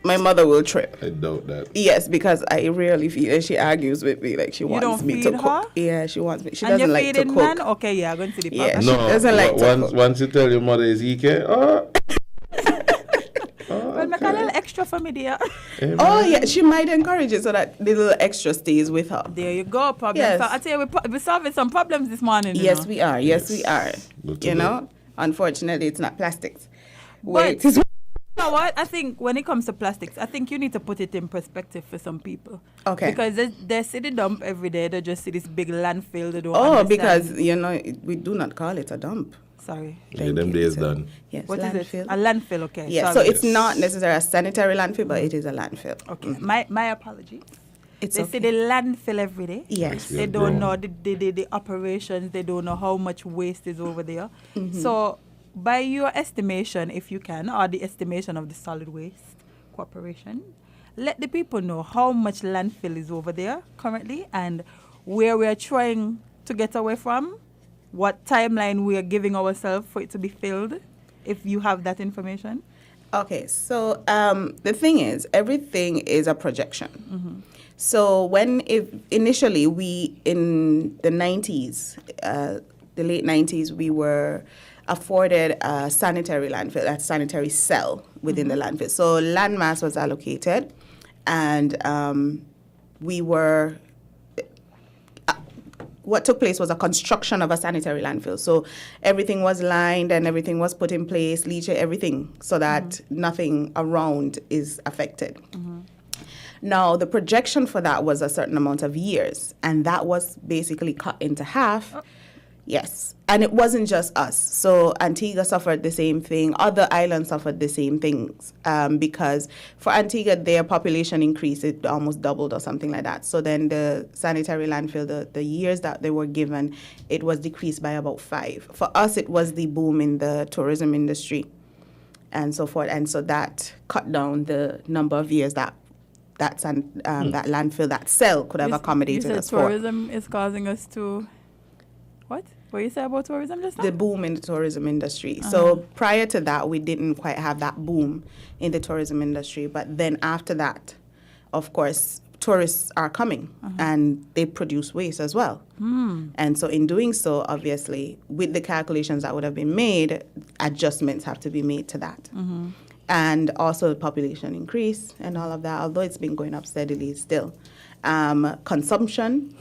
My mother will trip. I doubt that. Yes, because I rarely feed her. She argues with me like she wants don't me feed to her? cook. Yeah, she wants me. She And doesn't you're like to feeding cook. man? Okay, yeah, I'm going to see the Yeah, papa. she doesn't like to cook. Once you tell your mother is EK, Well, make a little extra for me, dear. Amen. Oh yeah, she might encourage it so that the little extra stays with her. There you go, problem. Yes. So I tell you, we're solving some problems this morning. you Yes, know. we are. Yes, we are. Good to You know. know, unfortunately, it's not plastics. But- Wait, it's You know what? I think when it comes to plastics, I think you need to put it in perspective for some people. okay. Because they see the dump every day. They just see this big landfill. They don't Oh, understand. because you know we do not call it a dump. Sorry. Yeah, them you. days So, done. Yes, What is landfill. it? A landfill, okay. Yeah, so sorry. it's not necessarily a sanitary landfill, but it is a landfill. Okay. My apologies. It's They okay. see the landfill every day. Yes. We They have don't grown. know the operations. They don't know how much waste is over there. Mm-hmm. So, by your estimation, if you can, or the estimation of the Solid Waste Corporation, let the people know how much landfill is over there currently and where we are trying to get away from, what timeline we are giving ourselves for it to be filled, if you have that information. Okay, so the thing is, everything is a projection. So initially we, in the 90s, the late 90s, we were afforded a sanitary landfill, a sanitary cell within the landfill. So land mass was allocated, and we were what took place was a construction of a sanitary landfill. So everything was lined and everything was put in place, leach everything, so that nothing around is affected. Now, the projection for that was a certain amount of years, and that was basically cut into half. Yes. And it wasn't just us. So Antigua suffered the same thing. Other islands suffered the same things because for Antigua, their population increased. It almost doubled or something like that. So then the sanitary landfill, the years that they were given, it was decreased by about 5. For us, it was the boom in the tourism industry and so forth. And so that cut down the number of years that landfill, that cell could have accommodated us for. Tourism is causing us to... What? What you say about tourism just now? The boom in the tourism industry. So prior to that, we didn't quite have that boom in the tourism industry. But then after that, of course, tourists are coming and they produce waste as well. And so in doing so, obviously, with the calculations that would have been made, adjustments have to be made to that. And also population increase and all of that, although it's been going up steadily still. Consumption,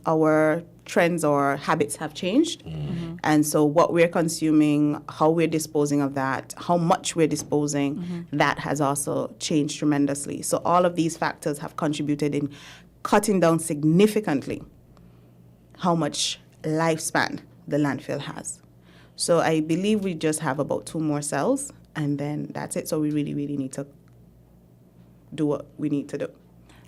our trends or habits have changed. And so what we're consuming, how we're disposing of that, how much we're disposing, that has also changed tremendously. So all of these factors have contributed in cutting down significantly how much lifespan the landfill has. So I believe we just have about 2 more cells, and then that's it. So we really, really need to do what we need to do.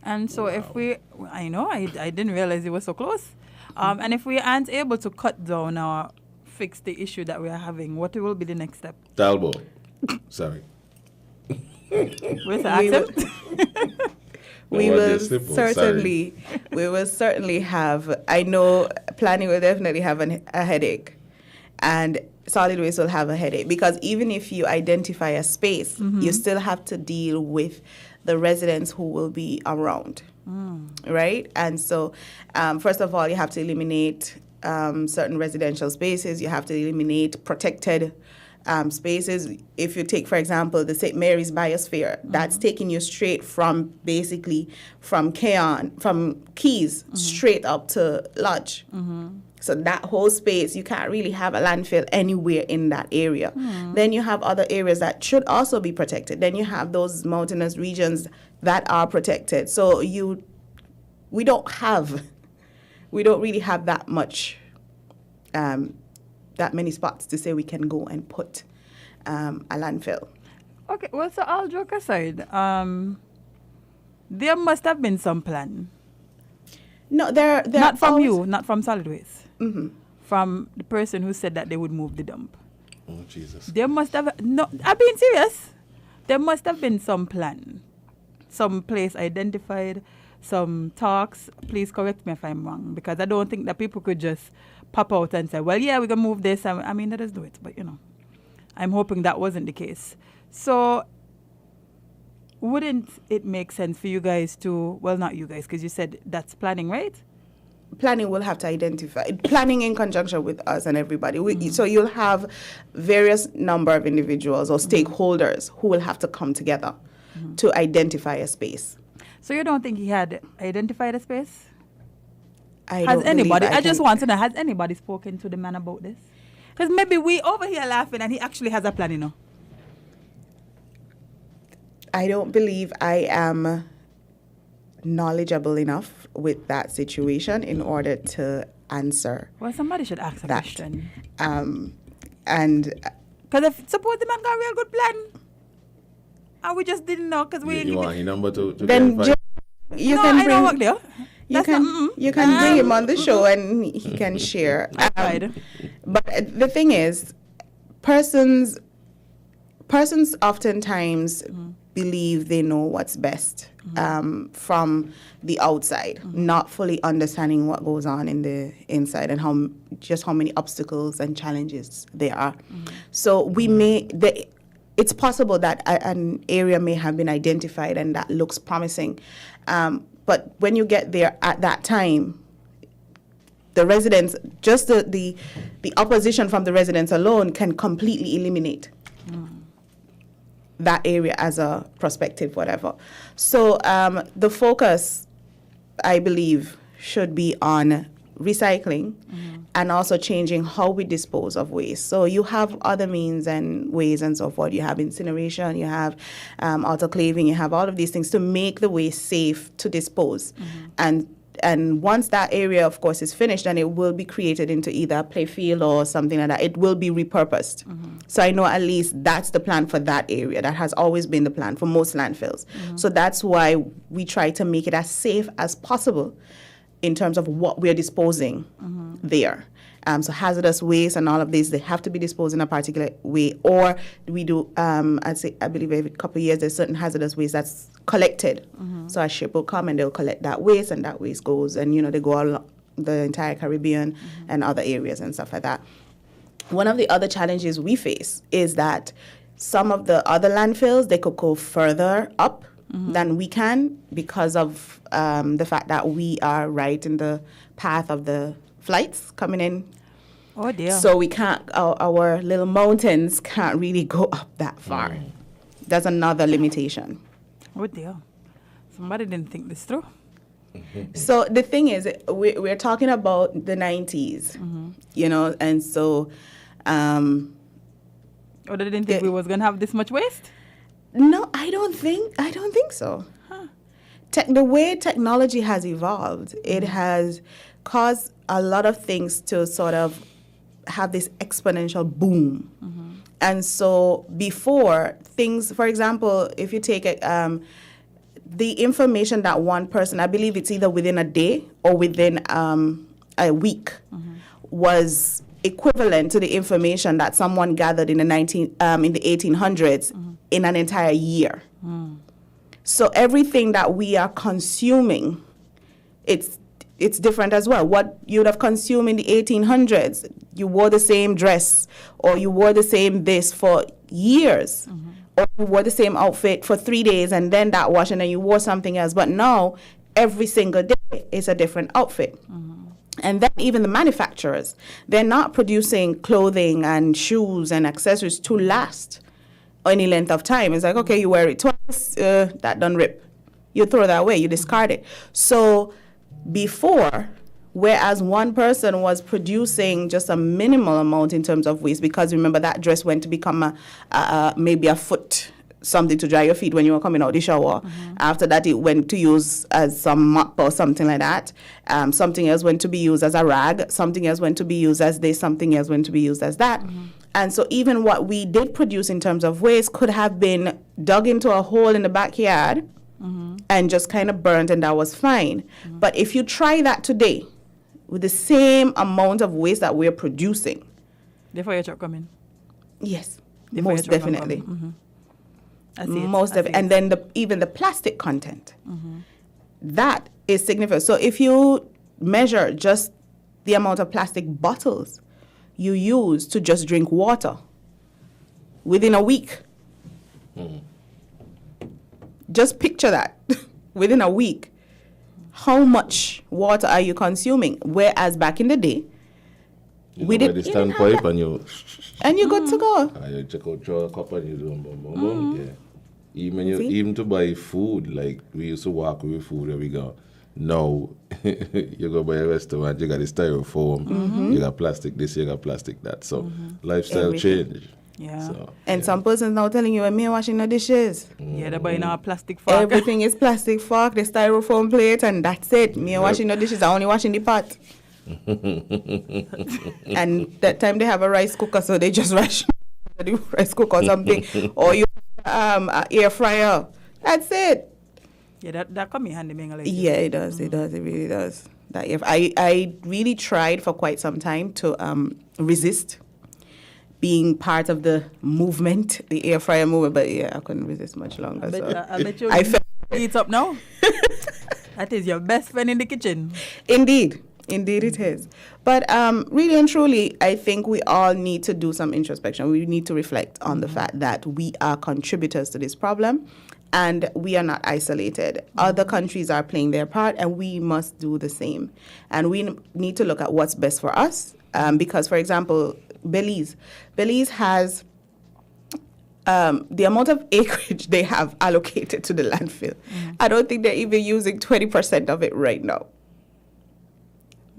And so if we... I know, I didn't realize it was so close. And if we aren't able to cut down or fix the issue that we are having, what will be the next step? Talbot. Sorry. With the We will- attempt? We Oh, will they're simple, certainly, we will certainly have, I know planning will definitely have a headache, and solid waste will have a headache, because even if you identify a space, you still have to deal with the residents who will be around, right? And so, first of all, you have to eliminate certain residential spaces. You have to eliminate protected spaces. If you take, for example, the St. Mary's Biosphere, that's taking you straight from basically from Keys straight up to Lodge. So that whole space, you can't really have a landfill anywhere in that area. Then you have other areas that should also be protected. Then you have those mountainous regions that are protected. So we don't really have that much, that many spots to say we can go and put a landfill. Okay, well, so all joke aside, there must have been some plan. No, there Not from always- you, not from solid waste. Mhm. From the person who said that they would move the dump. Oh, Jesus. There must have no. I'm being serious. There must have been some plan, some place identified, some talks. Please correct me if I'm wrong, because I don't think that people could just pop out and say, "Well, yeah, we're gonna move this." I mean, let us do it. But I'm hoping that wasn't the case. So, wouldn't it make sense for you guys to? Well, not you guys, because you said that's planning, right? Planning will have to identify planning in conjunction with us and everybody. So you'll have various number of individuals or stakeholders who will have to come together to identify a space. So you don't think he had identified a space? I Has don't believe anybody? I just can- want to know. Has anybody spoken to the man about this? Because maybe we over here laughing and he actually has a plan, I don't believe I am knowledgeable enough with that situation in order to answer. Well, somebody should ask a That. question. And Because if suppose the man got a real good plan, and we just didn't know because we. You want his number to then verify? you no, can I don't bring work there. you That's can not, you can bring him on the show and he can share. Right. But the thing is, persons oftentimes believe they know what's best from the outside, not fully understanding what goes on in the inside and how many obstacles and challenges there are. So it's possible that an area may have been identified and that looks promising, but when you get there at that time, the residents, just the opposition from the residents alone can completely eliminate that area as a prospective whatever. So the focus, I believe, should be on recycling and also changing how we dispose of waste. So you have other means and ways and so forth. You have incineration, you have autoclaving, you have all of these things to make the waste safe to dispose. And once that area, of course, is finished, then it will be created into either a play field or something like that. It will be repurposed. So I know at least that's the plan for that area. That has always been the plan for most landfills. So that's why we try to make it as safe as possible in terms of what we're disposing there. So hazardous waste and all of these, they have to be disposed in a particular way. Or we do, I believe every couple of years, there's certain hazardous waste that's collected. So a ship will come and they'll collect that waste, and that waste goes, and they go all the entire Caribbean and other areas and stuff like that. One of the other challenges we face is that some of the other landfills, they could go further up than we can because of the fact that we are right in the path of the flights coming in. Oh dear. So we can't, our little mountains can't really go up that far. That's another limitation. Oh dear. Somebody didn't think this through. So the thing is, we're talking about the 90s, and so... Or they didn't think we was going to have this much waste? No, I don't think so. The way technology has evolved, it has caused a lot of things to sort of have this exponential boom. And so before, things, for example, if you take the information that one person, I believe it's either within a day or within a week, was equivalent to the information that someone gathered in the 1800s in an entire year. So everything that we are consuming, it's different as well. What you would have consumed in the 1800s, you wore the same dress, or you wore the same this for years, or you wore the same outfit for 3 days, and then that wash, and then you wore something else. But now, every single day is a different outfit. And then even the manufacturers, they're not producing clothing and shoes and accessories to last any length of time. It's like, okay, you wear it twice, that done rip. You throw that away, you discard it. So before, whereas one person was producing just a minimal amount in terms of waste, because remember that dress went to become maybe a foot, something to dry your feet when you were coming out the shower. After that, it went to use as some mop or something like that. Something else went to be used as a rag. Something else went to be used as this. Something else went to be used as that. And so even what we did produce in terms of waste could have been dug into a hole in the backyard and just kind of burnt, and that was fine. But if you try that today with the same amount of waste that we're producing, The fire truck coming. yes, The fire most truck definitely. coming. I see it. Most I of see and it. then even the plastic content, that is significant. So if you measure just the amount of plastic bottles you use to just drink water within a week, just picture that. Within a week, how much water are you consuming? Whereas back in the day, You know, by the standpipe and you good to go. you check out your cup and you do boom, boom, boom. Yeah. Even to buy food, like we used to walk with food where we go. Now you go by a restaurant, you got the styrofoam, you got plastic this, you got plastic that. So lifestyle Everything. change. Yeah. So, And some persons now telling you, me washing the dishes. Yeah, they're buying our plastic fork. Everything is plastic fork, the styrofoam plate, and that's it. Me washing the dishes, I only washing the pot. And that time they have a rice cooker, so they just rush the rice cooker or something. Or you a air fryer. That's it. Yeah, that come in handy, being like Yeah, it does. It does. It really does. That if I really tried for quite some time to resist being part of the movement, the air fryer movement, but yeah, I couldn't resist much longer. I bet you I felt eat up now. That is your best friend in the kitchen. Indeed it is. But really and truly, I think we all need to do some introspection. We need to reflect on the fact that we are contributors to this problem, and we are not isolated. Other countries are playing their part, and we must do the same. And we need to look at what's best for us, because, for example, Belize has the amount of acreage they have allocated to the landfill. I don't think they're even using 20% of it right now.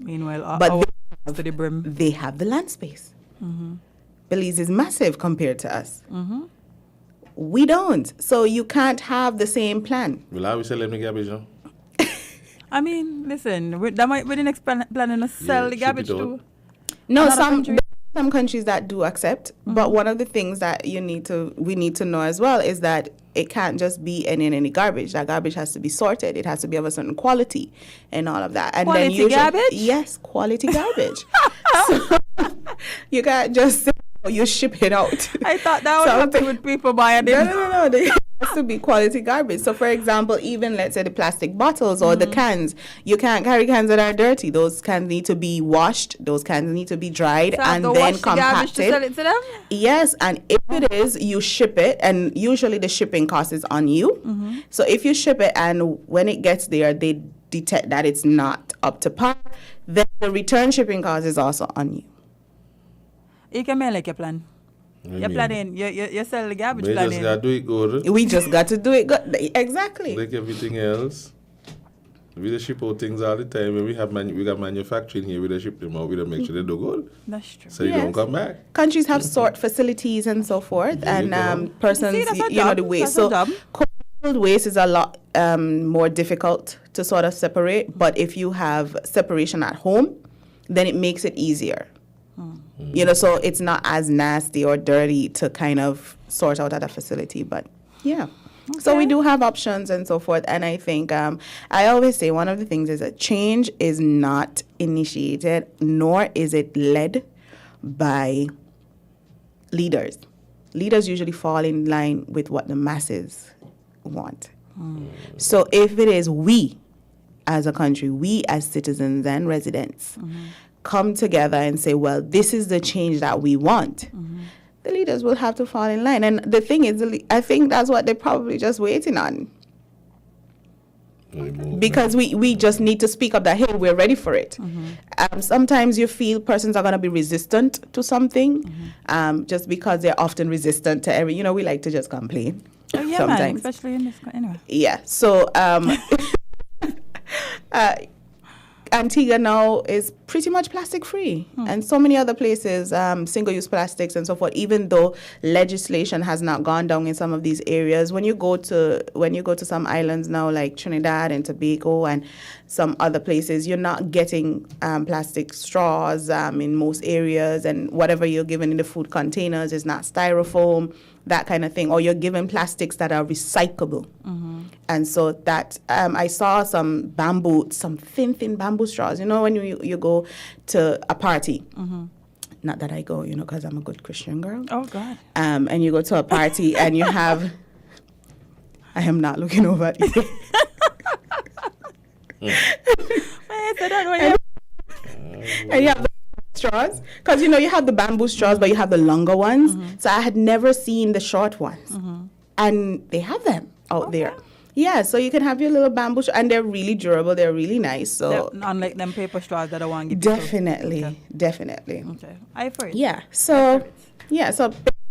Meanwhile, But our to the brim. They have the land space. Belize is massive compared to us. We don't. So you can't have the same plan. will I always sell them the garbage now? I mean, listen, that might be the next plan to sell Yeah, the ship garbage it out. too. No, Another some country? some countries that do accept, but one of the things that we need to know as well is that it can't just be any garbage. That garbage has to be sorted. It has to be of a certain quality and all of that. And Quality usually, garbage? Yes, quality garbage. So you can't just say, oh, you ship it out. I thought that would happen with people buying it. No. There has to be quality garbage. So, for example, even let's say the plastic bottles or the cans, you can't carry cans that are dirty. Those cans need to be washed. Those cans need to be dried So I have and to then wash the garbage to sell compacted. it to them? Yes, and if it is, you ship it, and usually the shipping cost is on you. So if you ship it and when it gets there, they detect that it's not up to par, then the return shipping cost is also on you. You can make like your plan. What do You're mean? planning. You sell the garbage We just planning. gotta do it good. We just got to do it good. Exactly. Like everything else. We just ship out things all the time. When we got manufacturing here, we just ship them out. We don't make sure they do good. That's true. So you Yes. don't come back. Countries have sort facilities and so forth, There you and go. persons, See, that's a you know, job. the waste. That's a So job. cold waste is a lot more difficult to sort of separate, but if you have separation at home, then it makes it easier. You know, so it's not as nasty or dirty to kind of sort out at a facility, but yeah. So we Okay. do have options and so forth, and I think I always say one of the things is that change is not initiated, nor is it led by leaders. Leaders usually fall in line with what the masses want. So if it is we as a country, we as citizens and residents, come together and say, well, this is the change that we want, the leaders will have to fall in line. And the thing is, I think that's what they're probably just waiting on. Because we just need to speak up that, hey, we're ready for it. Sometimes you feel persons are going to be resistant to something just because they're often resistant to every, we like to just complain. Oh, yeah, sometimes. man. Especially in this. Anyway. Yeah. So Antigua now is pretty much plastic free. And so many other places, single-use plastics and so forth, even though legislation has not gone down in some of these areas. When you go to some islands now, like Trinidad and Tobago and some other places, you're not getting plastic straws in most areas, and whatever you're given in the food containers is not styrofoam, that kind of thing, or you're given plastics that are recyclable. And so that I saw some thin bamboo straws. You know, when you go to a party, not that I go, because I'm a good Christian girl. Oh, God. And you go to a party and you have, I am not looking over at you. And you have the straws, because you have the bamboo straws, but you have the longer ones. So I had never seen the short ones, and they have them out there. Yeah, so you can have your little bamboo and they're really durable. They're really nice. So unlike them paper straws that I want to give definitely. Okay, I for it. Yeah. So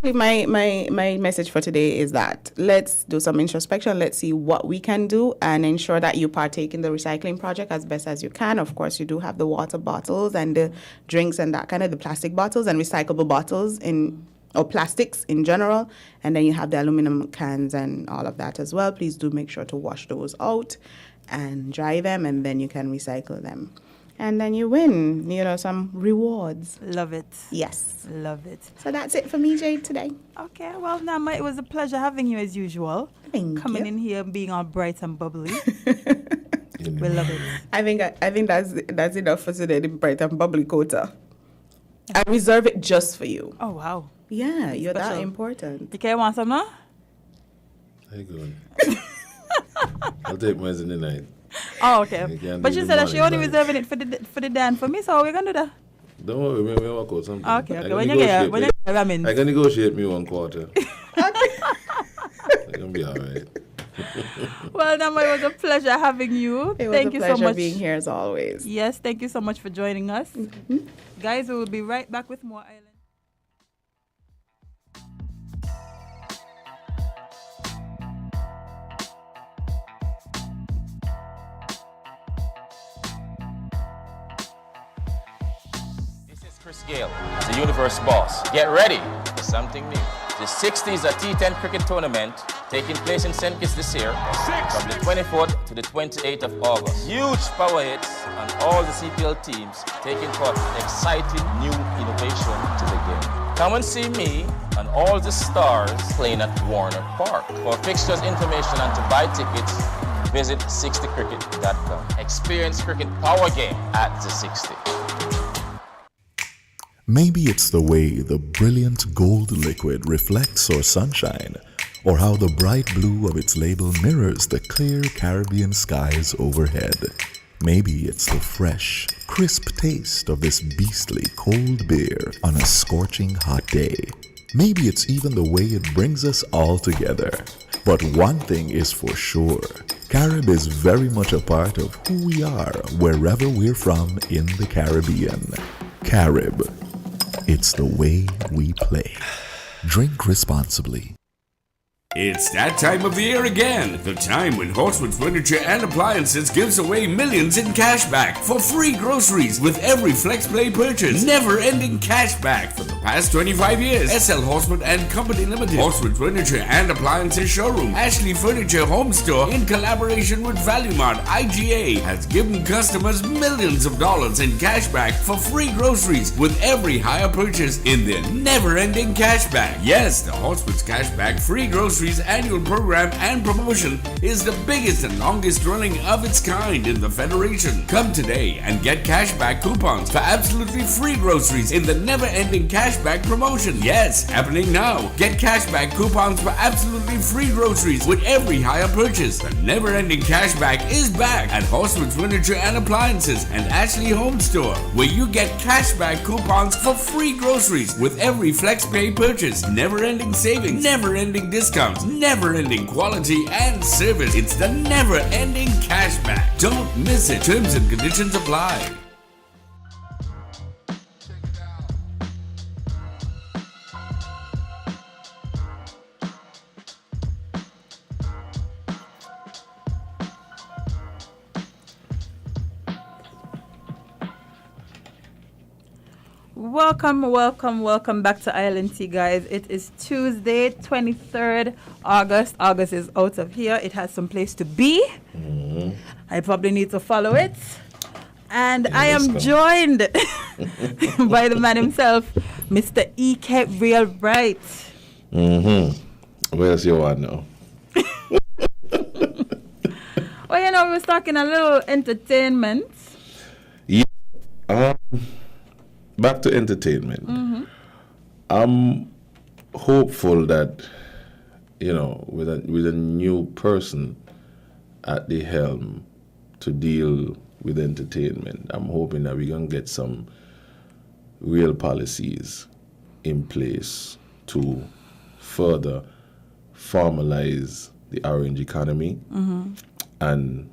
basically my message for today is that let's do some introspection. Let's see what we can do and ensure that you partake in the recycling project as best as you can. Of course, you do have the water bottles and the drinks and that kind of the plastic bottles and recyclable bottles or plastics in general. And then you have the aluminum cans and all of that as well. Please do make sure to wash those out and dry them, and then you can recycle them. And then you win, some rewards. Love it. Yes. Love it. So that's it for me, Jade, today. Okay, well, Nama, it was a pleasure having you as usual. Coming in here and being all bright and bubbly. We love it. I think that's enough for today, the bright and bubbly quota. I reserve it just for you. Oh, wow. Yeah, you're Special. that important. You want some now? How you going? I'll take mine in the night. Oh, okay. But she said that she only morning, reserving it for the Dan for me, so we're gonna do that. Don't worry, we'll work out something. Okay. When you get ramen. I can negotiate me 1 quarter. It's gonna be all right. Well, Nama, it was a pleasure having you. It was Thank a you pleasure so much being here as always. Yes, thank you so much for joining us. Guys, we will be right back with more Island. Chris Gale, the Universe Boss. Get ready for something new. The 60s a T10 cricket tournament taking place in St. Kitts this year from the 24th to the 28th of August. Huge power hits and all the CPL teams taking part in exciting new innovation to the game. Come and see me and all the stars playing at Warner Park. For fixtures information and to buy tickets, visit 60cricket.com. Experience cricket power game at the 60. Maybe it's the way the brilliant gold liquid reflects our sunshine, or how the bright blue of its label mirrors the clear Caribbean skies overhead. Maybe it's the fresh, crisp taste of this beastly cold beer on a scorching hot day. Maybe it's even the way it brings us all together. But one thing is for sure, Carib is very much a part of who we are wherever we're from in the Caribbean. Carib. It's the way we play. Drink responsibly. It's that time of the year again. The time when Horsewood Furniture and Appliances gives away millions in cash back for free groceries with every FlexPlay purchase. Never-ending cash back for the past 25 years. SL Horsewood and Company Limited. Horsewood Furniture and Appliances Showroom. Ashley Furniture Home Store in collaboration with Value Mart IGA has given customers millions of dollars in cash back for free groceries with every higher purchase in their never-ending cash back. Yes, the Horsewood's Cash Back Free Groceries annual program and promotion is the biggest and longest running of its kind in the Federation. Come today and get cashback coupons for absolutely free groceries in the never-ending cashback promotion. Yes, happening now. Get cashback coupons for absolutely free groceries with every higher purchase. The never-ending cashback is back at Horsewood Furniture and Appliances and Ashley Home Store, where you get cashback coupons for free groceries with every FlexPay purchase. Never-ending savings, never-ending discounts, never-ending quality and service. It's the never-ending cashback. Don't miss it. Terms and conditions apply. Welcome back to Island Tea, guys. It is Tuesday, 23rd August. August is out of here. It has some place to be. I probably need to follow it. And I am joined by the man himself, Mr. E.K. Real Bright. Where's your one now? Well, you know, we was talking a little entertainment. Yeah. Back to entertainment. I'm hopeful that, you know, with a new person at the helm to deal with entertainment, I'm hoping that we're going to get some real policies in place to further formalize the orange economy and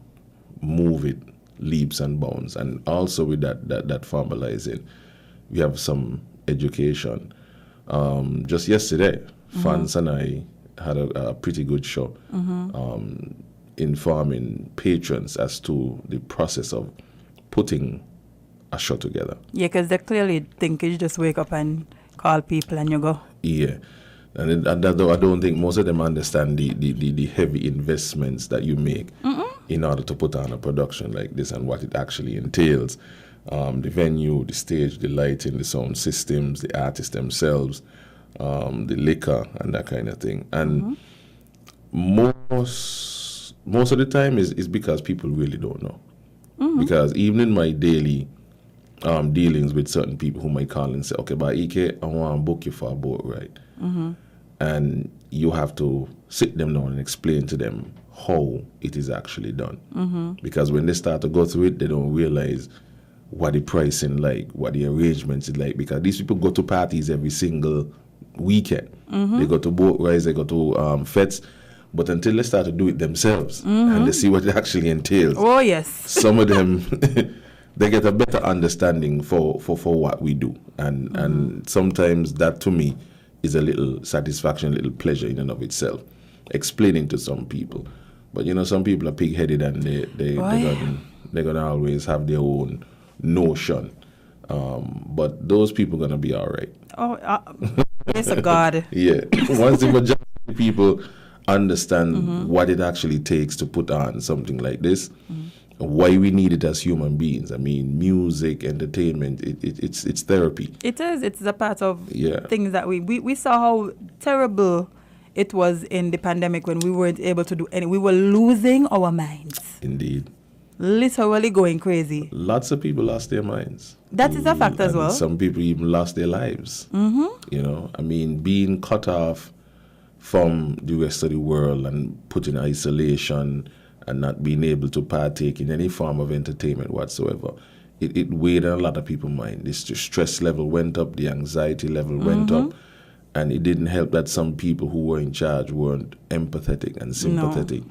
move it leaps and bounds. And also with that formalizing, we have some education. Just yesterday, Fans and I had a pretty good show informing patrons as to the process of putting a show together. Yeah, because they clearly think you just wake up and call people and you go. Yeah. And I don't think most of them understand the heavy investments that you make in order to put on a production like this and what it actually entails. The venue, the stage, the lighting, the sound systems, the artists themselves, the liquor and that kind of thing. And most of the time is because people really don't know. Because even in my daily dealings with certain people who might call and say, okay, but EK, I want to book you for a boat ride. And you have to sit them down and explain to them how it is actually done. Because when they start to go through it, they don't realize what the pricing like, what the arrangements is like. Because these people go to parties every single weekend. They go to boat rides, they go to fetes. But until they start to do it themselves and they see what it actually entails. Oh, yes. Some of them, they get a better understanding for what we do. And sometimes that, to me, is a little satisfaction, a little pleasure in and of itself, explaining to some people. But, you know, some people are pig-headed and they're gonna always have their own notion. But those people are going to be all right. Oh, praise to God. Yeah. Once the majority of people understand what it actually takes to put on something like this, why we need it as human beings. I mean, music, entertainment, it's therapy. It is. It's a part of things that we saw how terrible it was in the pandemic when we weren't able to do any. We were losing our minds. Indeed. Literally going crazy. Lots of people lost their minds. That is a fact as well. Some people even lost their lives. You know, I mean, being cut off from the rest of the world and put in isolation and not being able to partake in any form of entertainment whatsoever, it weighed on a lot of people's mind. The stress level went up, the anxiety level went up, and it didn't help that some people who were in charge weren't empathetic and sympathetic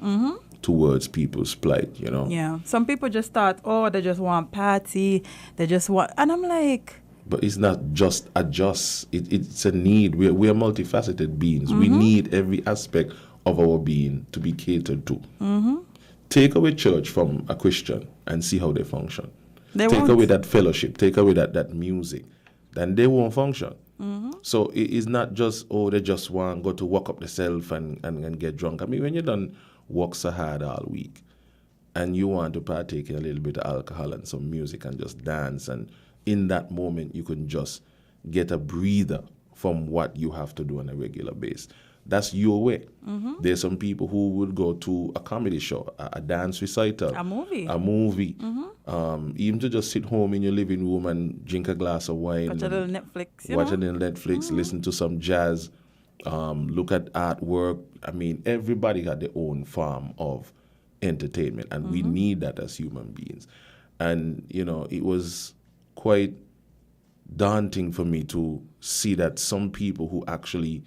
towards people's plight, you know? Yeah. Some people just thought, oh, they just want party, they just want... And I'm like... But it's not just it's a need. We are multifaceted beings. We need every aspect of our being to be catered to. Take away church from a Christian and see how they function. Take away that fellowship, take away that music, then they won't function. So it is not just, oh, they just want to go to walk up themselves and get drunk. I mean, when you're done work so hard all week and you want to partake in a little bit of alcohol and some music and just dance, and in that moment you can just get a breather from what you have to do on a regular basis. That's your way. There's some people who would go to a comedy show, a dance recital, a movie, even to just sit home in your living room and drink a glass of wine, watch a little Netflix, listen to some jazz, look at artwork. I mean, everybody got their own form of entertainment, and we need that as human beings. And you know, it was quite daunting for me to see that some people who actually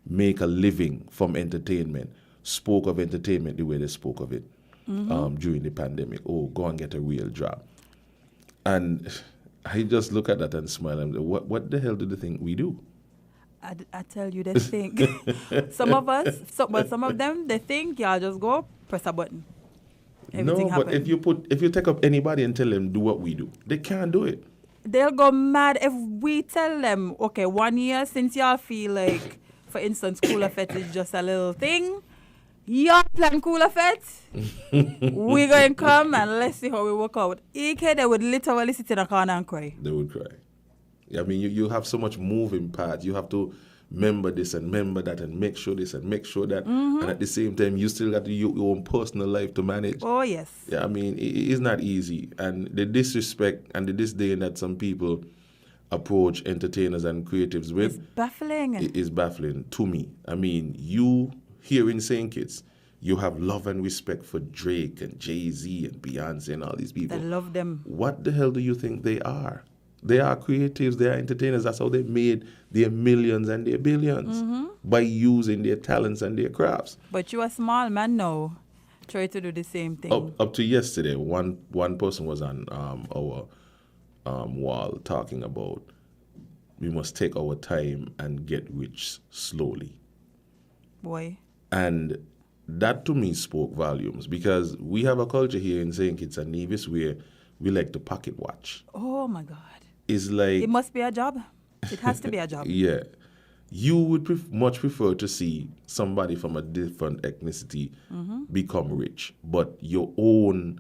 make a living from entertainment spoke of entertainment the way they spoke of it during the pandemic. Oh, go and get a real job. And I just look at that and smile and say, what the hell do they think we do? I tell you, they think. Some of them, they think y'all just go press a button. Everything happen. But if you take up anybody and tell them do what we do, they can't do it. they'll go mad if we tell them, okay, 1 year since y'all feel like, for instance, Cooler Fete is just a little thing. Y'all plan Cooler Fete. We're going to come and let's see how we work out. EK, they would literally sit in a corner and cry. They would cry. I mean, you have so much moving parts. You have to remember this and remember that and make sure this and make sure that. And at the same time, you still got your own personal life to manage. Oh, yes. Yeah, I mean, it's not easy. And the disrespect and the disdain that some people approach entertainers and creatives with. It's baffling. It is baffling to me. I mean, you here in St. Kitts, you have love and respect for Drake and Jay-Z and Beyonce and all these people. I love them. What the hell do you think they are? They are creatives, they are entertainers. That's how they made their millions and their billions, by using their talents and their crafts. But you a small man now. Try to do the same thing. Up to yesterday, one person was on our wall talking about we must take our time and get rich slowly. Boy. And that to me spoke volumes, because we have a culture here in St. Kitts and Nevis where we like to pocket watch. Oh my God. It's like... It must be a job. It has to be a job. Yeah. You would much prefer to see somebody from a different ethnicity become rich, but your own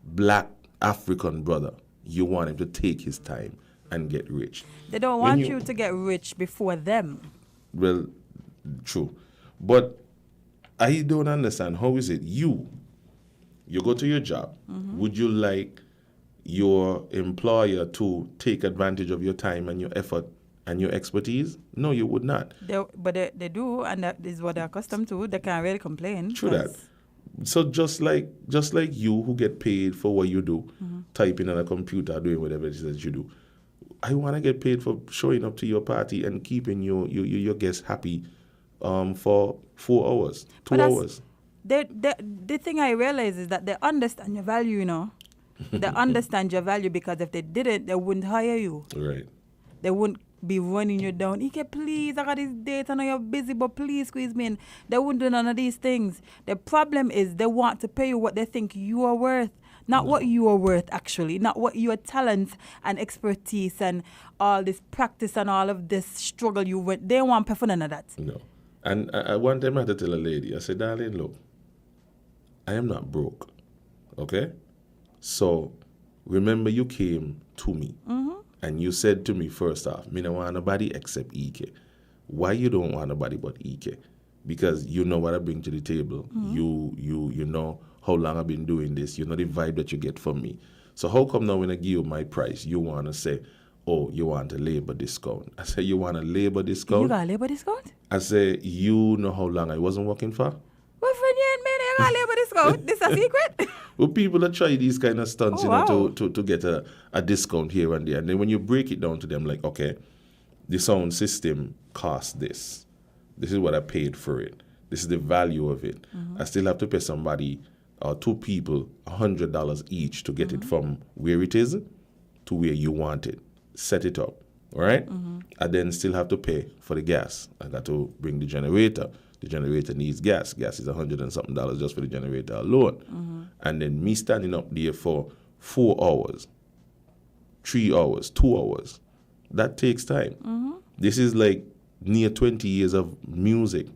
black African brother, you want him to take his time and get rich. They don't want you to get rich before them. Well, true. But I don't understand. How is it you go to your job, would you like your employer to take advantage of your time and your effort and your expertise? No, you would not. But they do, and that is what they're accustomed to. They can't really complain. True that. So just like you who get paid for what you do, typing on a computer, doing whatever it is that you do, I want to get paid for showing up to your party and keeping your guests happy for 4 hours, 2 hours. The thing I realize is that they understand your value, you know. They understand your value, because if they didn't, they wouldn't hire you. Right. They wouldn't be running you down. Ike, please, I got this date, I know you're busy, but please squeeze me in. They wouldn't do none of these things. The problem is they want to pay you what they think you are worth. Not what you are worth, actually. Not what your talent and expertise and all this practice and all of this struggle you went. They want pay for none of that. No. And one time I had to tell a lady, I said, darling, look, I am not broke, okay? So remember you came to me and you said to me, first off, me don't want nobody except Ike. Why you don't want nobody but Ike? Because you know what I bring to the table. You know how long I've been doing this. You know the vibe that you get from me. So how come now when I give you my price, you want to say, oh, you want a labor discount? I say, you want a labor discount? You got a labor discount? I say, you know how long I wasn't working for? What friend you ain't made you got a labor discount? This a secret? Well, people that try these kind of stunts, to get a discount here and there. And then when you break it down to them, like, okay, the sound system costs this. This is what I paid for it. This is the value of it. I still have to pay somebody, 2 people, $100 each to get it from where it is to where you want it. Set it up, all right? I then still have to pay for the gas. I got to bring the generator. The generator needs gas. Gas is $100 and something just for the generator alone. And then me standing up there for 4 hours, 3 hours, 2 hours. That takes time. This is like near 20 years of music,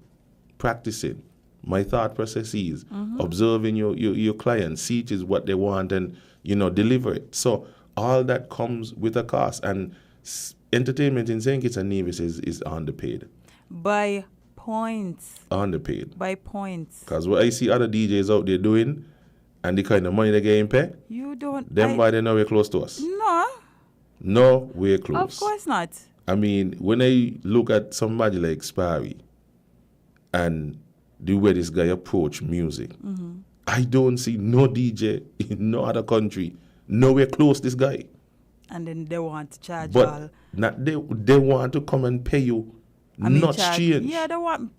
practicing, my thought processes, observing your clients, see it is what they want and, deliver it. So all that comes with a cost. And entertainment in St. Kitts and Nevis is underpaid. By points. Underpaid. By points. Because what I see other DJs out there doing and the kind of money they're getting paid, you don't. Them by they're nowhere close to us. No. Nowhere close. Of course not. I mean, when I look at somebody like Sparry and the way this guy approach music, I don't see no DJ in no other country nowhere close this guy. And then they want to charge but all. Not they want to come and pay you not change. Yeah, they want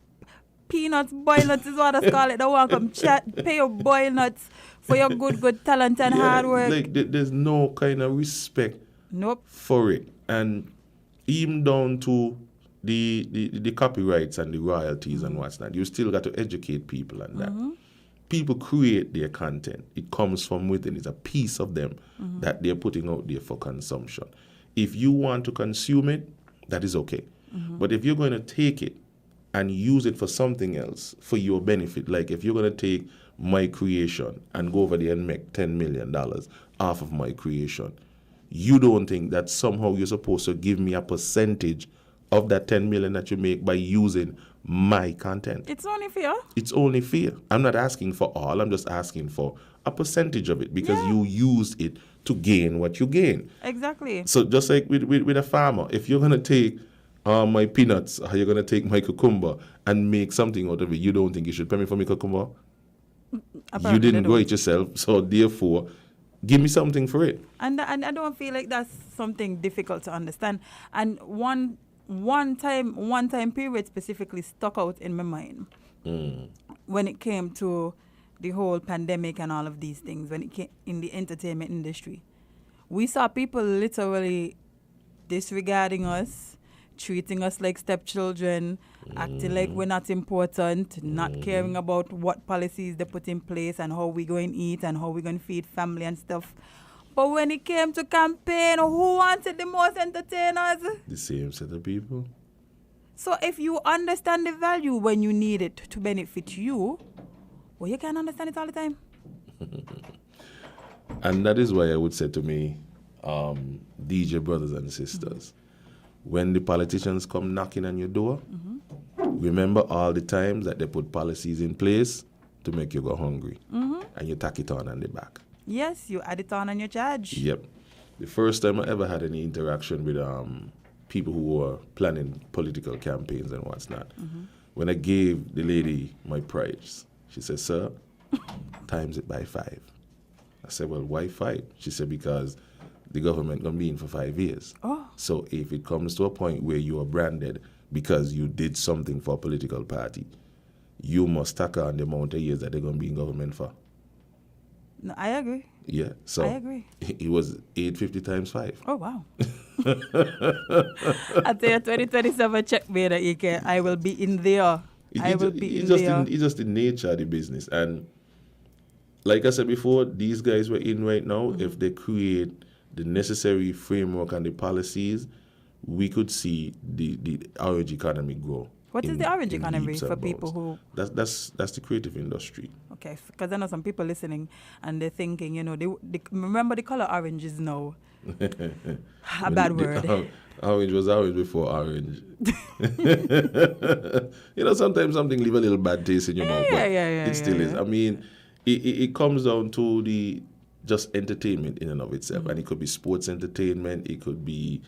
peanuts, boil nuts is what I call it. They want to come pay you boil nuts for your good talent and hard work. Like there's no kind of respect for it. And even down to the copyrights and the royalties and what's not, you still got to educate people on that. people create their content. It comes from within. It's a piece of them that they're putting out there for consumption. If you want to consume it, that is okay. But if you're going to take it and use it for something else, for your benefit, like if you're going to take my creation and go over there and make $10 million off of my creation, you don't think that somehow you're supposed to give me a percentage of that 10 million that you make by using my content? It's only fair. It's only fair. I'm not asking for all. I'm just asking for a percentage of it because you used it to gain what you gain. Exactly. So just like with a farmer, if you're going to take my peanuts or you're going to take my cucumber and make something out of it, you don't think you should pay me for my cucumber? Apparently you didn't they grow don't. it yourself, so therefore, give me something for it. And I don't feel like that's something difficult to understand. And one time period specifically stuck out in my mind when it came to the whole pandemic and all of these things. When it came in the entertainment industry, we saw people literally disregarding us, treating us like stepchildren, acting like we're not important, not caring about what policies they put in place and how we going to eat and how we going to feed family and stuff. But when it came to campaign, who wanted the most entertainers? The same set of people. So if you understand the value when you need it to benefit you, well, you can't understand it all the time. And that is why I would say to me, DJ brothers and sisters, when the politicians come knocking on your door, remember all the times that they put policies in place to make you go hungry. And you tack it on the back. Yes, you add it on your charge. Yep. The first time I ever had any interaction with people who were planning political campaigns and what's not, when I gave the lady my price, she said, "Sir, times it by 5. I said, "Well, why 5? She said, "Because the government gonna be in for 5 years. So if it comes to a point where you are branded because you did something for a political party, you must tack on the amount of years that they're gonna be in government for." No, I agree. Yeah, so I agree. It was 850 times 5. Oh, wow. I tell you, 2027 check me that you can. I will be in there. I will be in there. It's just the nature of the business. And like I said before, these guys we're in right now, if they create the necessary framework and the policies, we could see the orange economy grow. What is the orange in economy leaps for and people bounds. who... That's the creative industry. Okay, because I know some people listening and they're thinking, you know, they remember the color orange is now a bad word. Orange was orange before orange. You know, sometimes something leave a little bad taste in your mouth, but it still is. I mean, it comes down to the just entertainment in and of itself, and it could be sports entertainment, it could be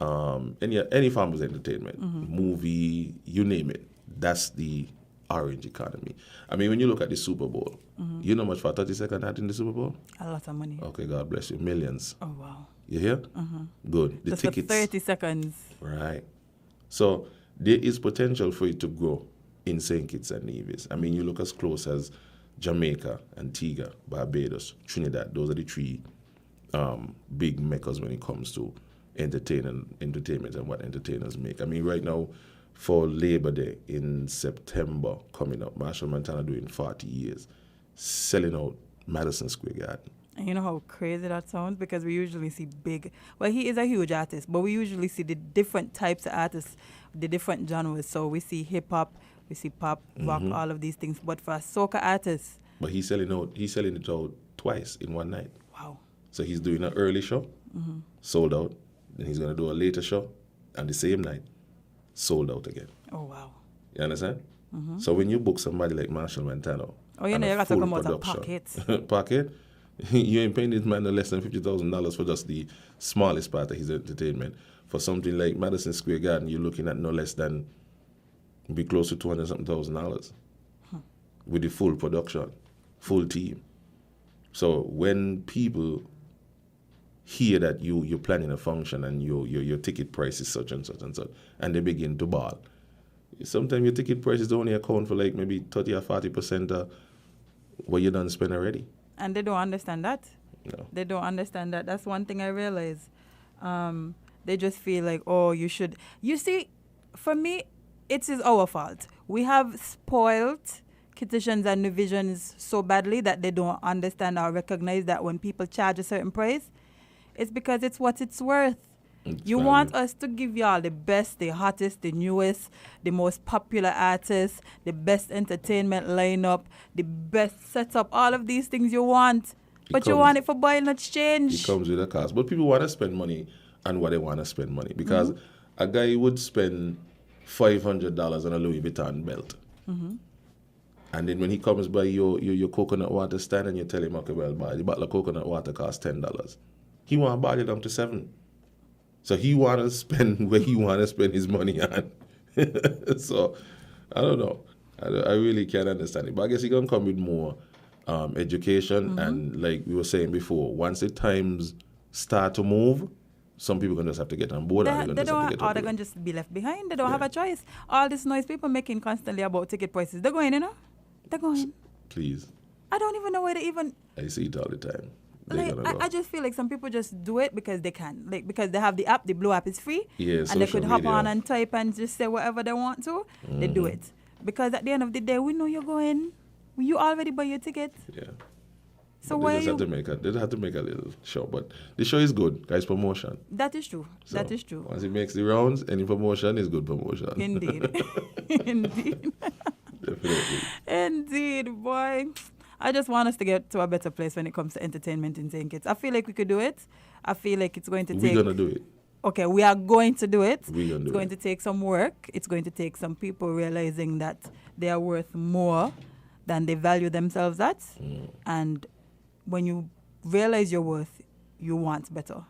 any form of entertainment, movie, you name it. That's the orange economy. I mean, when you look at the Super Bowl, you know how much for a 30-second ad in the Super Bowl? A lot of money. Okay, God bless you. Millions. Oh, wow. You hear? Good. The Just tickets. for 30 seconds. Right. So there is potential for it to grow in St. Kitts and Nevis. I mean, you look as close as Jamaica, Antigua, Barbados, Trinidad. Those are the 3 big meccas when it comes to entertainment and what entertainers make. I mean, right now, for Labor Day in September coming up, Marshall Montana doing 40 years, selling out Madison Square Garden. And you know how crazy that sounds? Because we usually see big... Well, he is a huge artist, but we usually see the different types of artists, the different genres. So we see hip-hop, we see pop, rock, all of these things. But for a soca artist... But he's selling it out twice in one night. Wow. So he's doing an early show, sold out. Then he's going to do a later show, and the same night, sold out again. Oh, wow. You understand? So when you book somebody like Marshall Montana, oh, you know, you got to come out of pocket. Pocket? You ain't paying this man no less than $50,000 for just the smallest part of his entertainment. For something like Madison Square Garden, you're looking at no less than be close to $200,000 with the full production, full team. So when people hear that you're planning a function and your ticket price is such and such and such, and they begin to bawl, sometimes your ticket prices only account for like maybe 30 or 40% of what you done spend already. And they don't understand that. No. They don't understand that. That's one thing I realize. They just feel like, oh, you should. You see, for me, it is our fault. We have spoiled kittitians and Nuvisions so badly that they don't understand or recognize that when people charge a certain price, it's because it's what it's worth. You value. want us to give y'all the best, the hottest, the newest, the most popular artists, the best entertainment lineup, the best setup, all of these things you want. But you want it for buying exchange. It comes with a cost. But people want to spend money on what they want to spend money. Because a guy would spend $500 on a Louis Vuitton belt. And then when he comes by your coconut water stand and you tell him, okay, well, buy the bottle of coconut water costs $10. He want to buy it down to $7. So he want to spend where he want to spend his money on. So, I don't know. I really can't understand it. But I guess he going to come with more education. And like we were saying before, once the times start to move, some people going to just have to get on board. They're going to just be left behind. They don't have a choice. All this noise people making constantly about ticket prices, they're going, They're going. Please. I don't even know where they even... I see it all the time. Like, I just feel like some people just do it because they can. Like, because they have the app, the Blue app is free. Yeah, and they could hop media. on and type and just say whatever they want to. They do it. Because at the end of the day, we know you're going. You already buy your ticket. Yeah. So But why they are just have to make a little show. But the show is good, guys. Promotion. That is true. So That is true. Once it makes the rounds, any promotion is good promotion. Indeed. Indeed. Definitely. Indeed, boy. I just want us to get to a better place when it comes to entertainment in St. Kitts. I feel like we could do it. I feel like it's going to take... We're going to do it. Okay, we are going to do it. We're going to do it. It's going to take some work. It's going to take some people realizing that they are worth more than they value themselves at. And when you realize your worth, you want better.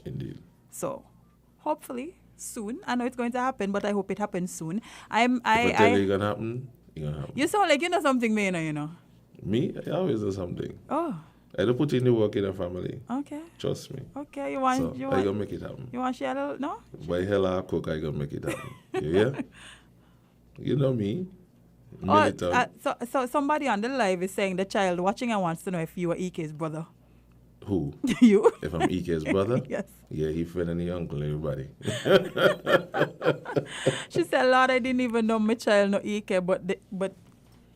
Indeed. So, hopefully, soon. I know it's going to happen, but I hope it happens soon. If I tell you it's going to happen, it's going to happen. You sound like you know something, you know. Me? I always do something. Oh. I don't put in the work in a family. Okay. Trust me. Okay, I going to make it happen. You want to share a little, no? By hell I cook, I going to make it happen. Yeah? You know me. Militant. So somebody on the live is saying the child watching and wants to know if you are EK's brother. Who? You. If I'm EK's brother? Yes. Yeah, he friend and the uncle, everybody. She said, Lord, I didn't even know my child know EK, but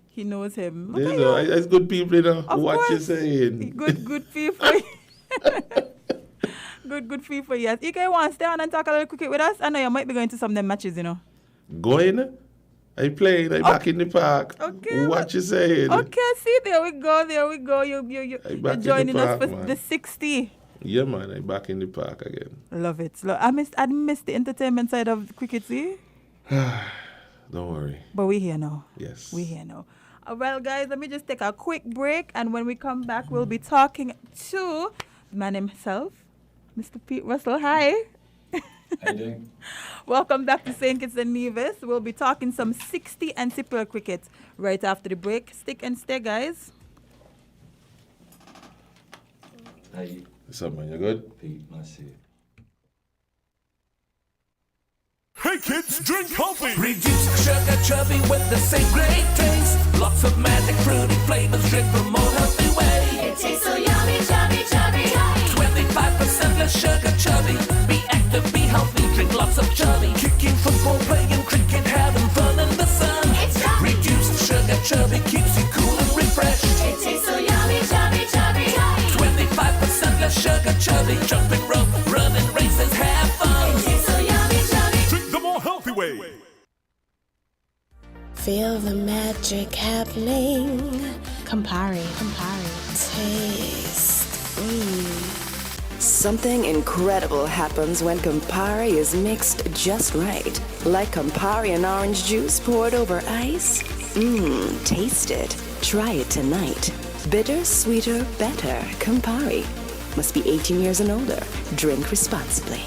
he knows him. You know, it's good people, you know. Of what course. you saying? Good people. good people, yes. EK wants to stay on and talk a little cricket with us. I know you might be going to some of them matches, you know. Going? I playing. I back in the park. Okay. What you saying? Okay, see, there we go. You're joining us for the 60. Yeah, man. I back in the park again. Love it. I missed the entertainment side of cricket, see? Don't worry. But we're here now. Yes. We're here now. Well, guys, let me just take a quick break. And when we come back, we'll be talking to the man himself, Mr. Pete Russell. Hi. How you doing? Welcome back to St. Kitts and Nevis. We'll be talking some 60 and Super cricket right after the break. Stick and stay, guys. Hey, What's up, man? You good? Pete, nice to see you. Hey kids, drink healthy! Reduce sugar chubby with the same great taste. Lots of magic fruity flavors, drink the more healthy way. It tastes so yummy, chubby. 25% less sugar chubby. Be active, be healthy, drink lots of chubby. Kicking football, playing cricket, having fun in the sun. It's chubby. Reduced sugar chubby keeps you cool and refreshed. It tastes so yummy, chubby. 25% less sugar chubby. Jumping rope, running races, have fun. It tastes so yummy, chubby. Drink the more healthy way. Feel the magic happening. Campari. Taste. Something incredible happens when Campari is mixed just right. Like Campari and orange juice poured over ice. Taste it. Try it tonight. Bitter, sweeter, better. Campari. Must be 18 years and older. Drink responsibly.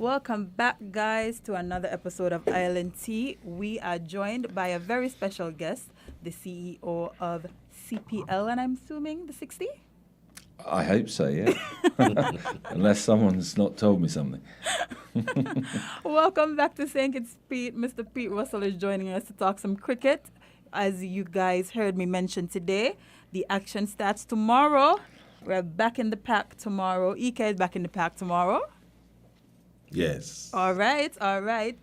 Welcome back, guys, to another episode of Island Tea. We are joined by a very special guest, the CEO of CPL, and I'm assuming the 60? I hope so, yeah. Unless someone's not told me something. Welcome back to St. Kitts Pete. Mr. Pete Russell is joining us to talk some cricket. As you guys heard me mention today, the action starts tomorrow. We're back in the pack tomorrow. EK is back in the pack tomorrow. Yes. All right.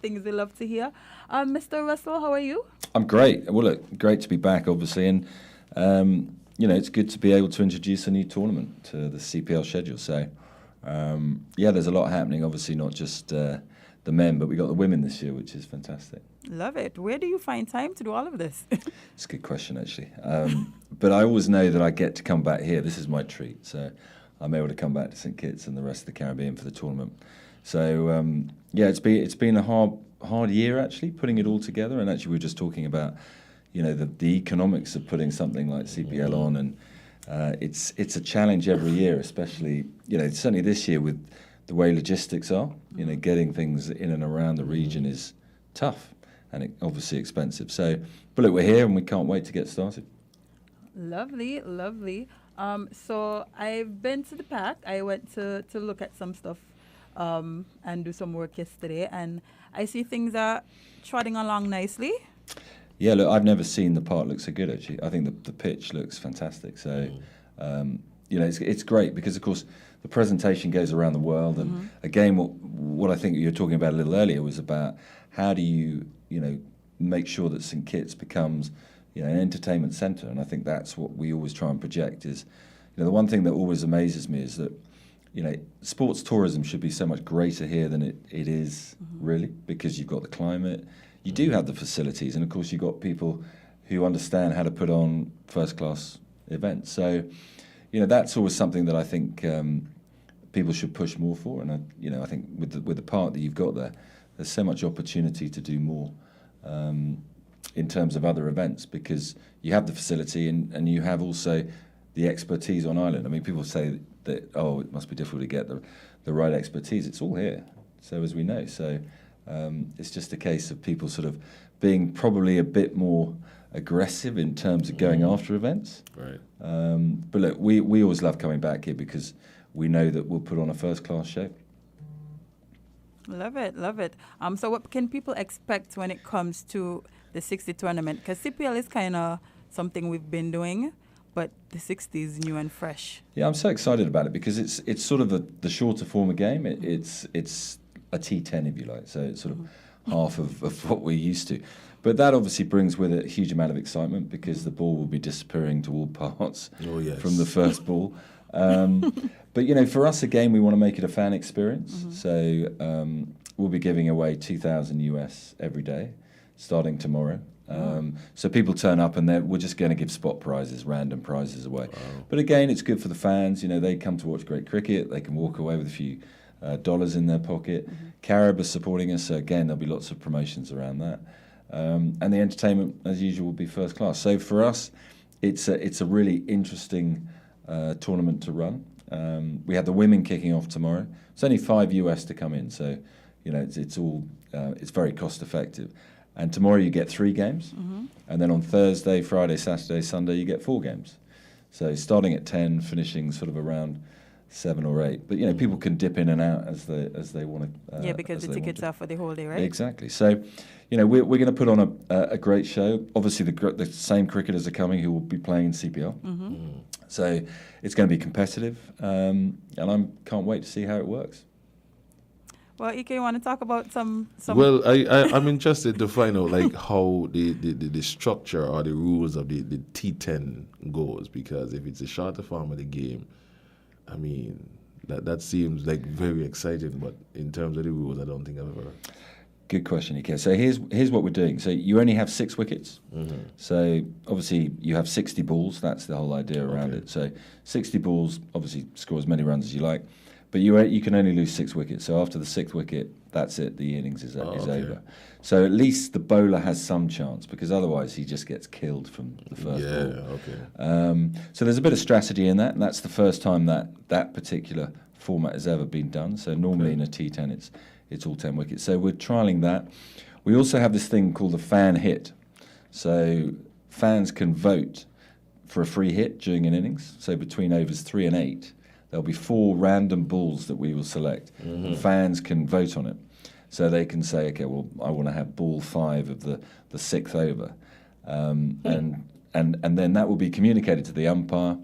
Things we love to hear. Mr. Russell, how are you? I'm great. Well, look, great to be back, obviously. And, it's good to be able to introduce a new tournament to the CPL schedule. So, there's a lot happening, obviously, not just the men, but we got the women this year, which is fantastic. Love it. Where do you find time to do all of this? It's a good question, actually. But I always know that I get to come back here. This is my treat. So I'm able to come back to St. Kitts and the rest of the Caribbean for the tournament. So, it's been a hard year, actually, putting it all together. And actually, we were just talking about, the economics of putting something like CPL on. And it's a challenge every year, especially, certainly this year with the way logistics are. Getting things in and around the region is tough and obviously expensive. So, but look, we're here and we can't wait to get started. Lovely. So I've been to the pack. I went to look at some stuff and do some work yesterday, and I see things are trotting along nicely. Yeah, look, I've never seen the park look so good, actually. I think the pitch looks fantastic. So, it's great because, of course, the presentation goes around the world. And again, what I think you were talking about a little earlier was about how do you, make sure that St. Kitts becomes, an entertainment centre. And I think that's what we always try and project is, the one thing that always amazes me is that, sports tourism should be so much greater here than it is really, because you've got the climate, you do have the facilities, and of course you've got people who understand how to put on first-class events. So, that's always something that I think people should push more for. And I think with the part that you've got there, there's so much opportunity to do more in terms of other events, because you have the facility and you have also the expertise on island. I mean, people say that it must be difficult to get the right expertise. It's all here, so as we know. So it's just a case of people sort of being probably a bit more aggressive in terms of going after events. Right. But look, we always love coming back here because we know that we'll put on a first-class show. Love it. So what can people expect when it comes to the 60 tournament? Because CPL is kind of something we've been doing, but the 60 is new and fresh. Yeah, I'm so excited about it because it's sort of the shorter form of game. It's a T10, if you like, so it's sort of half of what we're used to. But that obviously brings with it a huge amount of excitement because the ball will be disappearing to all parts from the first ball. But, for us, again, we want to make it a fan experience. So we'll be giving away $2,000 US every day, starting tomorrow. So people turn up and we're just going to give spot prizes, random prizes away. Wow. But again, it's good for the fans. They come to watch great cricket. They can walk away with a few dollars in their pocket. Carib are supporting us, so again, there'll be lots of promotions around that. And the entertainment, as usual, will be first class. So for us, it's a really interesting tournament to run. We have the women kicking off tomorrow. It's only $5 US to come in, so it's very cost effective. And tomorrow you get 3 games, and then on Thursday, Friday, Saturday, Sunday you get 4 games. So starting at 10, finishing sort of around 7 or 8. But people can dip in and out as they want to. Because the tickets are for the whole day, right? Exactly. So, we're going to put on a great show. Obviously, the same cricketers are coming who will be playing in CPL. So it's going to be competitive, and I can't wait to see how it works. Well, Ike, you want to talk about some? Well, I'm interested to find out how the structure or the rules of the T10 goes, because if it's a shorter form of the game, I mean, that seems very exciting, but in terms of the rules, I don't think I've ever. Good question, Ike. So here's what we're doing. So you only have 6 wickets. So obviously you have 60 balls. That's the whole idea around it. So 60 balls, obviously score as many runs as you like, but you can only lose 6 wickets. So after the 6th wicket, that's it. The innings is over. So at least the bowler has some chance, because otherwise he just gets killed from the first ball. So there's a bit of strategy in that, and that's the first time that particular format has ever been done. So normally in a T10 it's all 10 wickets. So we're trialling that. We also have this thing called the fan hit. So fans can vote for a free hit during an innings. So between overs 3 and 8, there'll be 4 random balls that we will select. And fans can vote on it. So they can say, okay, well, I want to have ball 5 of the 6th over. And then that will be communicated to the umpire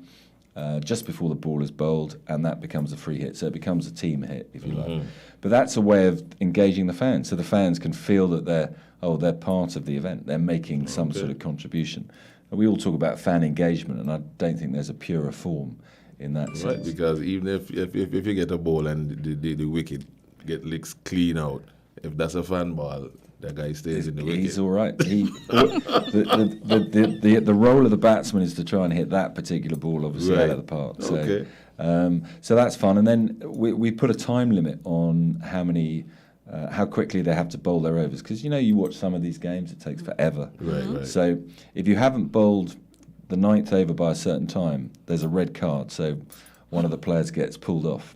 just before the ball is bowled, and that becomes a free hit. So it becomes a team hit, if you like. But that's a way of engaging the fans. So the fans can feel that they're part of the event. They're making some sort of contribution. And we all talk about fan engagement, and I don't think there's a purer form in that sense. Right, because even if you get a ball and the wicket get licks clean out, if that's a fan ball, that guy stays in the wicket. He's all right. The role of the batsman is to try and hit that particular ball, obviously, out of the park. So, Okay. So that's fun. And then we put a time limit on how quickly they have to bowl their overs. Because, you watch some of these games, it takes forever. Right. So if you haven't bowled the 9th over by a certain time, there's a red card. So one of the players gets pulled off.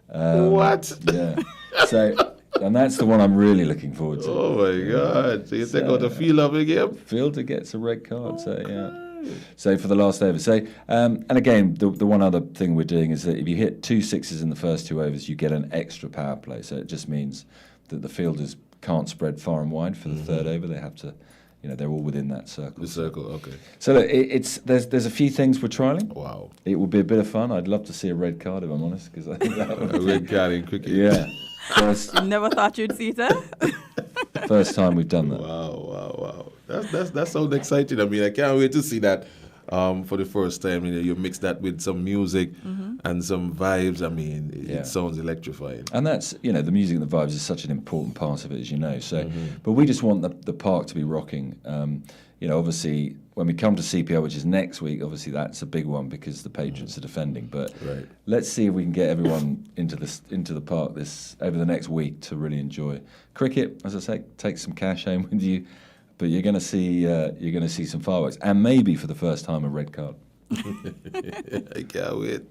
What? Yeah. So... And that's the one I'm really looking forward to. Oh my God! So you take out the field of the game? Fielder gets a red card. So yeah. So for the last over. So and again, the one other thing we're doing is that if you hit 2 sixes in the first 2 overs, you get an extra power play. So it just means that the fielders can't spread far and wide for the 3rd over. They have to, they're all within that circle. The circle, okay. So look, there's a few things we're trialing. Wow. It will be a bit of fun. I'd love to see a red card, if I'm honest, because I think that would a red card in cricket. Yeah. Never thought you'd see that. First time we've done that. Wow. That sounds exciting. I mean, I can't wait to see that for the first time. You mix that with some music and some vibes. I mean, it sounds electrifying. And that's, the music and the vibes is such an important part of it, as you know. So, but we just want the park to be rocking. Obviously, when we come to CPL, which is next week, obviously that's a big one because the Patriots are defending. But let's see if we can get everyone into the park over the next week to really enjoy cricket. As I say, take some cash home with you, but you're going to see some fireworks and maybe for the first time a red card. I can't wait.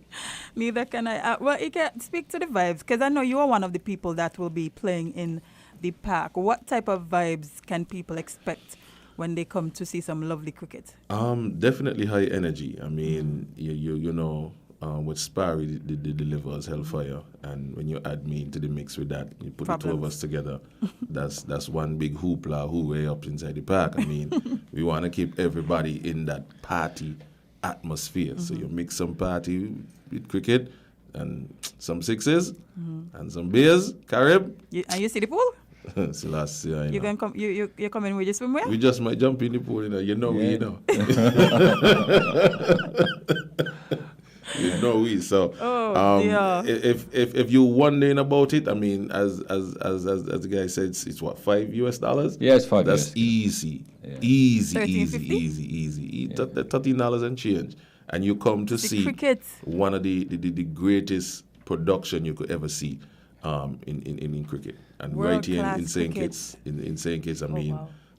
Neither can I. Well, you can speak to the vibes because I know you are one of the people that will be playing in the park. What type of vibes can people expect when they come to see some lovely cricket? Definitely high energy. I mean, with Sparry, they delivers hellfire, and when you add me into the mix with that, you put the two of us together. That's one big hoopla way up inside the park. I mean, we want to keep everybody in that party atmosphere. So you mix some party with cricket and some sixes and some beers, Carib. And you see the pool? Selassie, You can come. You coming with your swimwear? We just might jump in the pool, we. So if you're wondering about it, I mean, as the guy said, it's what, $5? Yeah, it's $5. That's easy. Yeah. Easy. $13 and change, and you come to see cricket. One of the greatest production you could ever see in cricket. And right here in St. Kitts, in St. Kitts, I mean,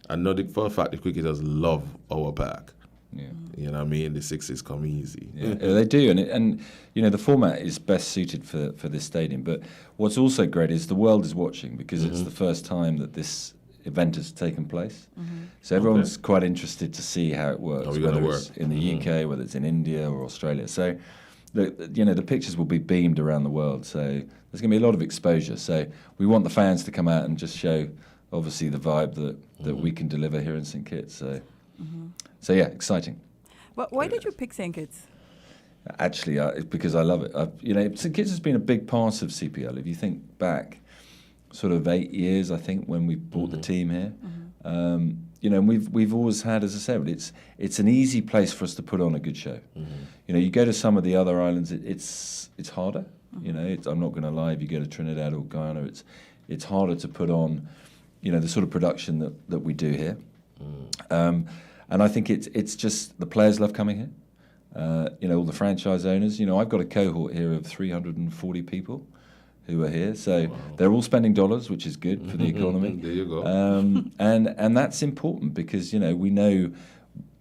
I know for a fact the cricketers love our park. Yeah. You know what I mean? The sixes come easy. Yeah, they do, and the format is best suited for this stadium. But what's also great is the world is watching because it's the first time that this event has taken place. So everyone's quite interested to see how it works, whether it's in the UK, whether it's in India or Australia. So the pictures will be beamed around the world. So there's going to be a lot of exposure. So we want the fans to come out and just show, obviously, the vibe that we can deliver here in St. Kitts. So yeah, exciting. But why did you pick St. Kitts? Actually, it's because I love it. St. Kitts has been a big part of CPL. If you think back, sort of 8 years, I think, when we brought the team here. And we've always had, as I said, it's an easy place for us to put on a good show. You go to some of the other islands, it's harder. I'm not going to lie. If you go to Trinidad or Guyana, it's harder to put on, the sort of production that we do here. And I think it's just the players love coming here. All the franchise owners. I've got a cohort here of 340 people who are here. So they're all spending dollars, which is good for the economy. There you go. And that's important because, we know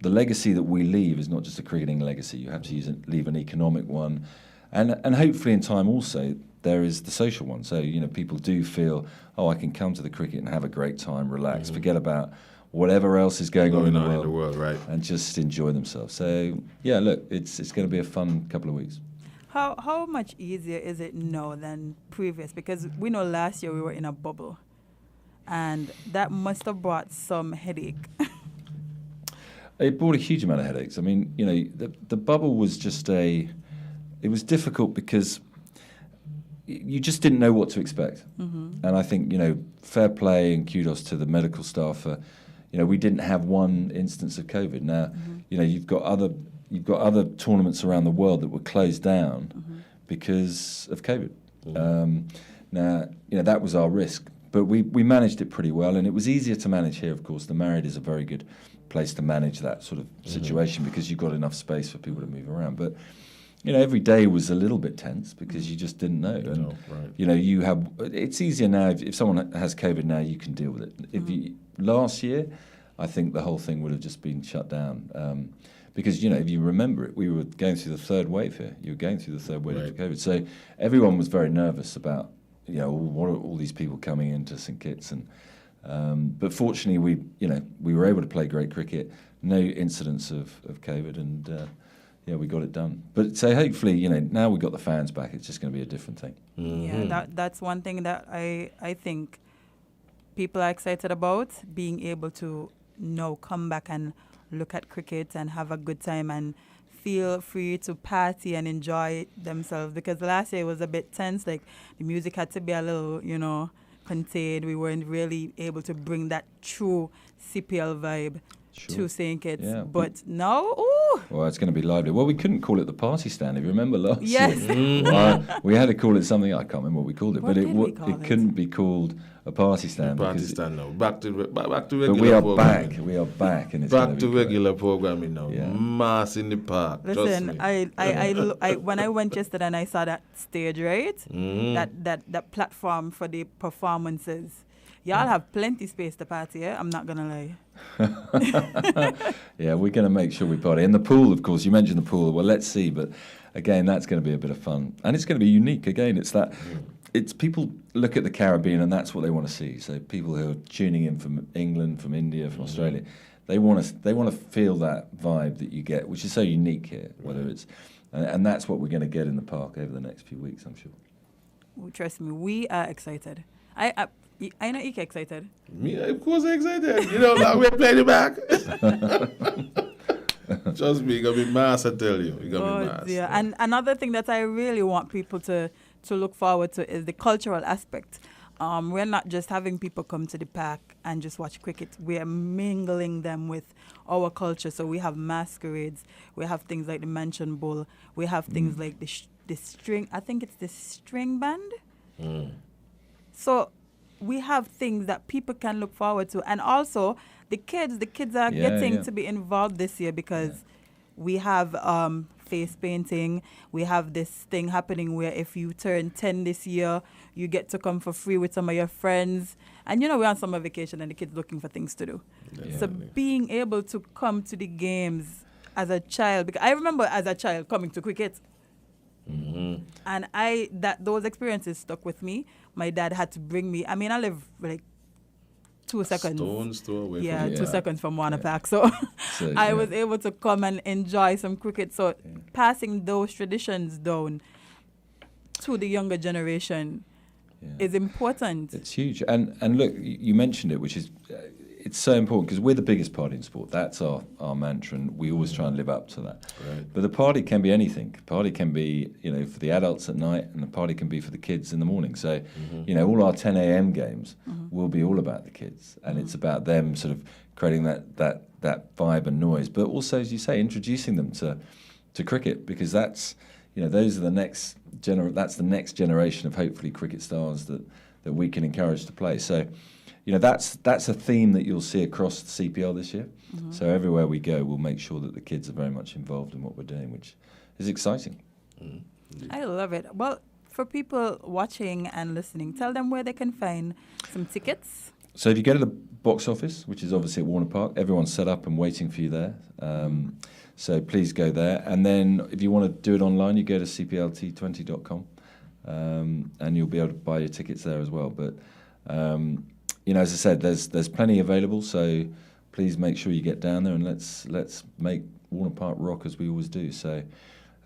the legacy that we leave is not just a cricketing legacy. You have to leave an economic one. And hopefully in time also, there is the social one. So, people do feel, I can come to the cricket and have a great time, relax, forget about whatever else is going on in the world, right? And just enjoy themselves. So, yeah, look, it's going to be a fun couple of weeks. How much easier is it now than previous? Because we know last year we were in a bubble, and that must have brought some headache. It brought a huge amount of headaches. I mean, the bubble was just it was difficult because you just didn't know what to expect. And I think, fair play and kudos to the medical staff for, we didn't have one instance of COVID. Now, you've got other tournaments around the world that were closed down because of COVID. Now, that was our risk, but we managed it pretty well, and it was easier to manage here, of course. The Marriott is a very good place to manage that sort of situation because you've got enough space for people to move around. But, every day was a little bit tense because you just didn't know. And, it's easier now. If someone has COVID now, you can deal with it. Last year, I think the whole thing would have just been shut down. Because, if you remember it, we were going through the third wave here. You were going through the third wave of COVID. So everyone was very nervous about, what are all these people coming into St Kitts. But fortunately, we were able to play great cricket, no incidents of COVID, and we got it done. But so hopefully, now we've got the fans back, it's just going to be a different thing. Yeah, that's one thing that I think people are excited about, being able to now come back and look at cricket and have a good time and feel free to party and enjoy themselves. Because last year it was a bit tense, like the music had to be a little, contained. We weren't really able to bring that true CPL vibe to St. Kitts. Yeah. But now, ooh! Well, it's going to be lively. Well, we couldn't call it the party stand, if you remember last Yes. year. We had to call it something, I can't remember what we called it, What but did we call it couldn't be called a party stand. Party stand now. Back to regular But we are programming. back. We are back, and it's Back gonna to be great. regular programming now. Yeah. Mass in the park. Listen, Trust me. I when I went yesterday and I saw that stage, right? That platform for the performances. Y'all have plenty space to party, yeah? I'm not gonna lie. Yeah, we're going to make sure we party. And the pool, of course, you mentioned the pool. Well, let's see. But again, that's going to be a bit of fun. And it's going to be unique. Again, it's people look at the Caribbean and that's what they want to see. So people who are tuning in from England, from India, from Australia, they want to feel that vibe that you get, which is so unique here, whether it's... And that's what we're going to get in the park over the next few weeks, I'm sure. Oh, trust me, we are excited. I know Ike excited. Me, of course, I'm excited. Like we're playing it back. Trust me, it's going to be mass, I tell you. It's going to be mass. Dear. And another thing that I really want people to look forward to is the cultural aspect. We're not just having people come to the park and just watch cricket. We're mingling them with our culture. So we have masquerades. We have things like the Mansion Bowl. We have things like the string. I think it's the string band. So we have things that people can look forward to. And also, the kids are getting to be involved this year because we have face painting. We have this thing happening where if you turn 10 this year, you get to come for free with some of your friends. And we're on summer vacation and the kids looking for things to do. So being able to come to the games as a child, because I remember as a child coming to cricket. And those experiences stuck with me. My dad had to bring me. I mean, I live like 2 seconds. Stone's throw away. Yeah, from 2 seconds from Warner Park. So I was able to come and enjoy some cricket. So passing those traditions down to the younger generation is important. It's huge. And look, you mentioned it, which is it's so important because we're the biggest party in sport. That's our mantra, and we always try and live up to that. Right. But the party can be anything. The party can be, for the adults at night, and the party can be for the kids in the morning. So, all our 10 a.m. games will be all about the kids, and it's about them sort of creating that vibe and noise. But also, as you say, introducing them to cricket, because that's, those are the next that's the next generation of hopefully cricket stars that we can encourage to play. So. That's a theme that you'll see across the CPL this year. So everywhere we go, we'll make sure that the kids are very much involved in what we're doing, which is exciting. I love it. Well, for people watching and listening, tell them where they can find some tickets. So if you go to the box office, which is obviously at Warner Park, everyone's set up and waiting for you there. So please go there. And then if you want to do it online, you go to cplt20.com. and you'll be able to buy your tickets there as well. But you know, as I said, there's plenty available, so please make sure you get down there and let's make Warner Park rock as we always do. So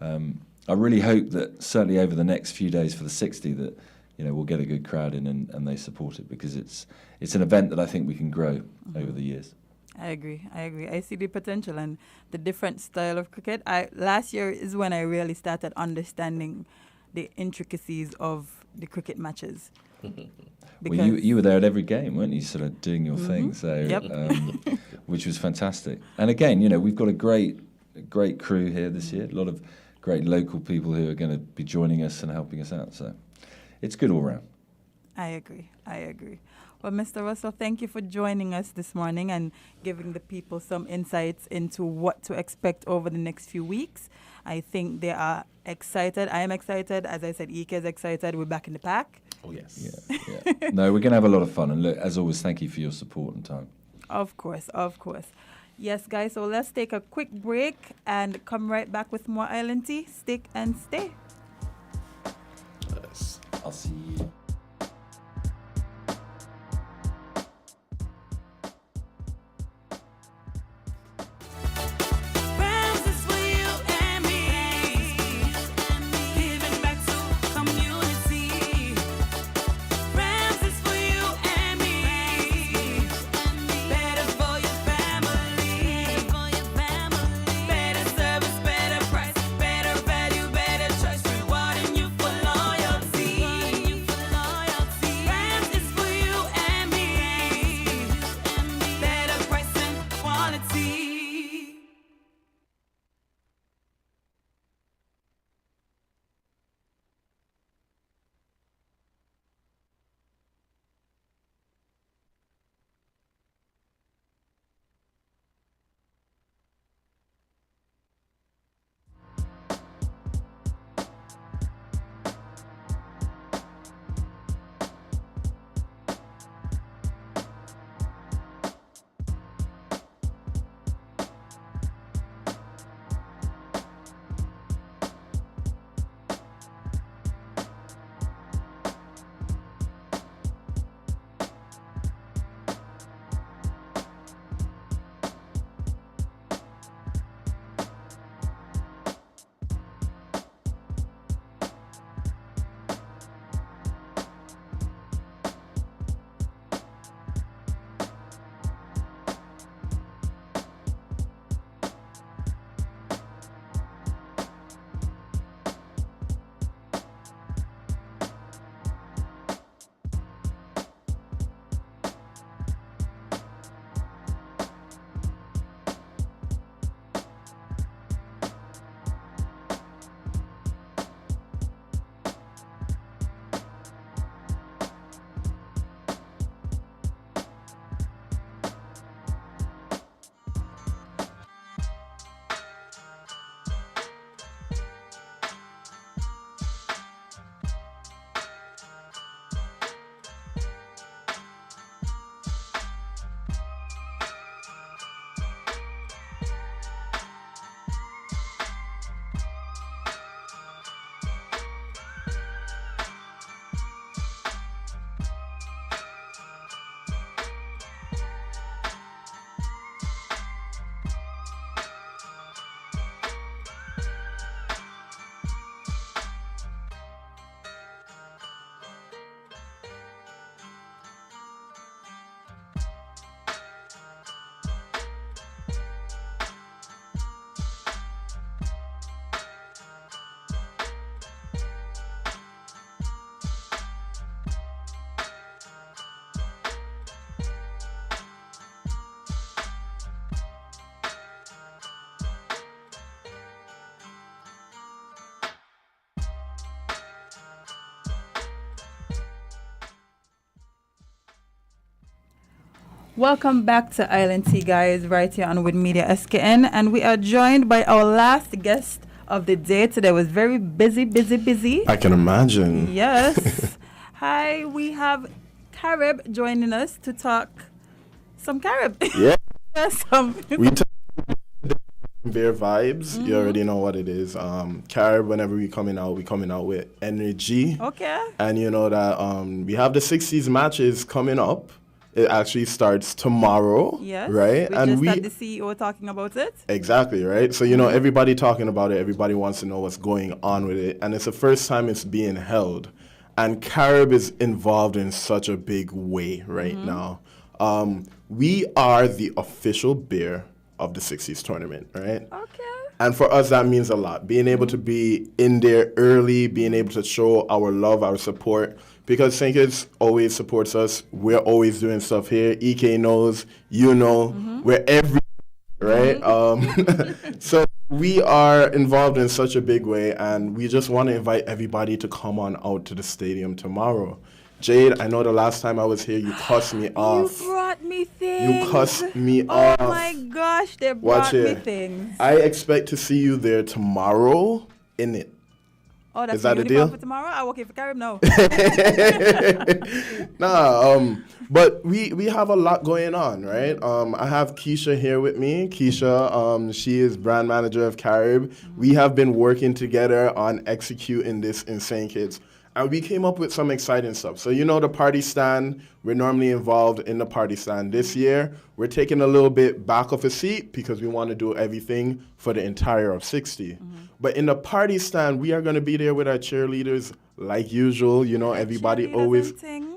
I really hope that certainly over the next few days for the 60 that we'll get a good crowd in and they support it, because it's an event that I think we can grow over the years. I agree. I see the potential and the different style of cricket. Last year is when I really started understanding the intricacies of the cricket matches. Well, you were there at every game, weren't you? Sort of doing your thing, so Yep. Which was fantastic. And again, we've got a great crew here this year. A lot of great local people who are going to be joining us and helping us out. So it's good all round. I agree. Well, Mr. Russell, thank you for joining us this morning and giving the people some insights into what to expect over the next few weeks. I think they are excited. I am excited. As I said, Ike is excited. We're back in the pack. Oh, yes. Yeah. No, we're going to have a lot of fun. And look, as always, thank you for your support and time. Of course. Yes, guys, so let's take a quick break and come right back with more Island Tea. Stick and stay. Yes. I'll see you. Welcome back to Island Tea, guys, right here on With Media SKN. And we are joined by our last guest of the day today. It was very busy. I can imagine. Yes. Hi, we have Carib joining us to talk some Carib. Yeah. Some. We talk Bear Vibes. You already know what it is. Carib, whenever we coming out with energy. Okay. And you know that we have the 60s matches coming up. It actually starts tomorrow. Yes. Right? We and just we had the CEO talking about it. Exactly, right? So, you know, everybody talking about it, everybody wants to know what's going on with it. And it's the first time it's being held. And Carib is involved in such a big way right now. We are the official beer of the 60s tournament, right? Okay. And for us, that means a lot. Being able to be in there early, being able to show our love, our support. Because St. Kitts always supports us. We're always doing stuff here. EK knows, you know, we're every right? So we are involved in such a big way, and we just want to invite everybody to come on out to the stadium tomorrow. Jade, I know the last time I was here, you cussed me off. You brought me things. You cussed me off. Oh my gosh, they Watch brought me it. things. I expect to see you there tomorrow in it. Oh, that's Is that the a uniform deal? for tomorrow? I'm okay for Carib now. But we have a lot going on, right? I have Keisha here with me. Keisha, she is brand manager of Carib. We have been working together on executing this in St. Kitts. And we came up with some exciting stuff. So you know the party stand, we're normally involved in the party stand. This year, we're taking a little bit back of a seat because we want to do everything for the entire of 60. But in the party stand, we are going to be there with our cheerleaders like usual. You know, everybody always,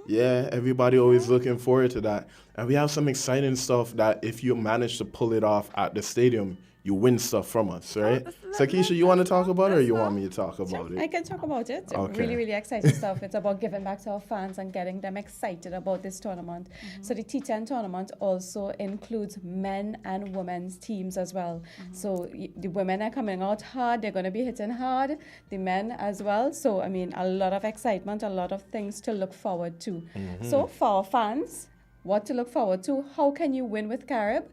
everybody always looking forward to that. And we have some exciting stuff that if you manage to pull it off at the stadium, you win stuff from us, right? So Keisha, you want to talk about it or you want me to talk about it? I can talk about it. Okay. Really, really exciting stuff. It's about giving back to our fans and getting them excited about this tournament. So the T10 tournament also includes men and women's teams as well. So the women are coming out hard. They're going to be hitting hard. The men as well. So, I mean, a lot of excitement, a lot of things to look forward to. So for our fans, what to look forward to? How can you win with Carib?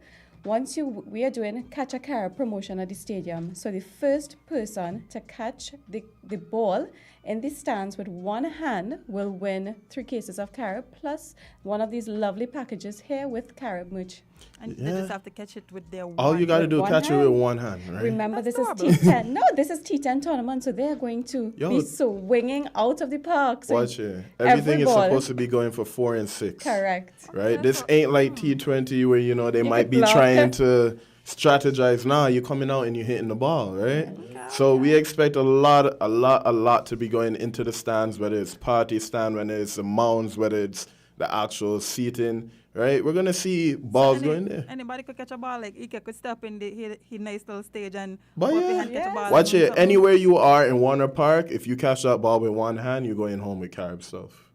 We are doing Catch a Carib promotion at the stadium. So the first person to catch the ball in the stands with one hand will win 3 cases of Carib plus one of these lovely packages here with Carib merch. And they just have to catch it with their All you got to do is catch it with one hand, right? Remember, this is T10. No, this is T10 tournament, so they are going to be swinging out of the park. So watch it. Everything is supposed to be going for 4 and 6. Correct. Right? This ain't like T20 where, you know, they might be trying to strategize. Nah, you're coming out and you're hitting the ball, right? So we expect a lot to be going into the stands, whether it's party stand, whether it's the mounds, whether it's the actual seating, right? We're going to see balls going there. Anybody could catch a ball, like Ike could step in the nice little stage and But go up yeah. behind, catch a ball. Watch and do it. something. Anywhere you are in Warner Park, if you catch that ball with one hand, you're going home with Carib stuff.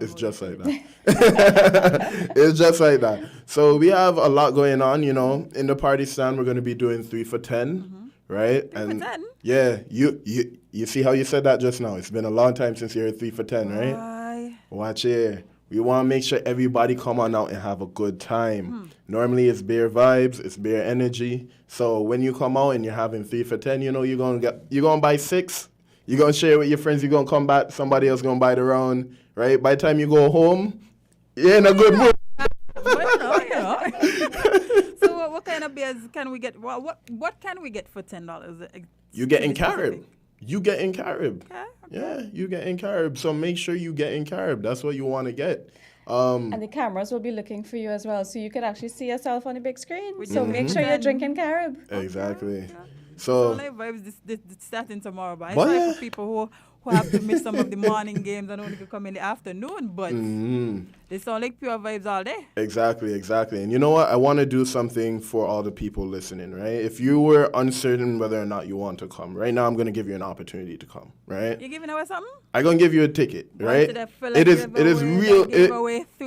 It's just like that. It's just like that. So we have a lot going on, you know. In the party stand, we're going to be doing 3 for 10, right? 3 for 10? Yeah, you see how you said that just now? It's been a long time since you heard 3 for 10, right? Watch it. We want to make sure everybody come on out and have a good time. Normally it's beer vibes, it's beer energy. So when you come out and you're having 3 for 10, you know you're gonna buy 6. You're gonna share it with your friends. You're gonna come back. Somebody else gonna buy the round, right? By the time you go home, you're in a good mood. So what kind of beers can we get? What can we get for $10? You get in Carib. You get in Carib. Okay. Yeah, you get in Carib. So make sure you get in Carib. That's what you want to get. And the cameras will be looking for you as well, so you could actually see yourself on the big screen. So make sure you're drinking Carib. Exactly. So live vibes this starting tomorrow, but it's like for people who have to miss some of the morning games and only could come in the afternoon, but they sound like pure vibes all day. Exactly. And you know what? I want to do something for all the people listening, right? If you were uncertain whether or not you want to come, right now I'm going to give you an opportunity to come, right? You giving away something? I'm going to give you a ticket, right? It is real.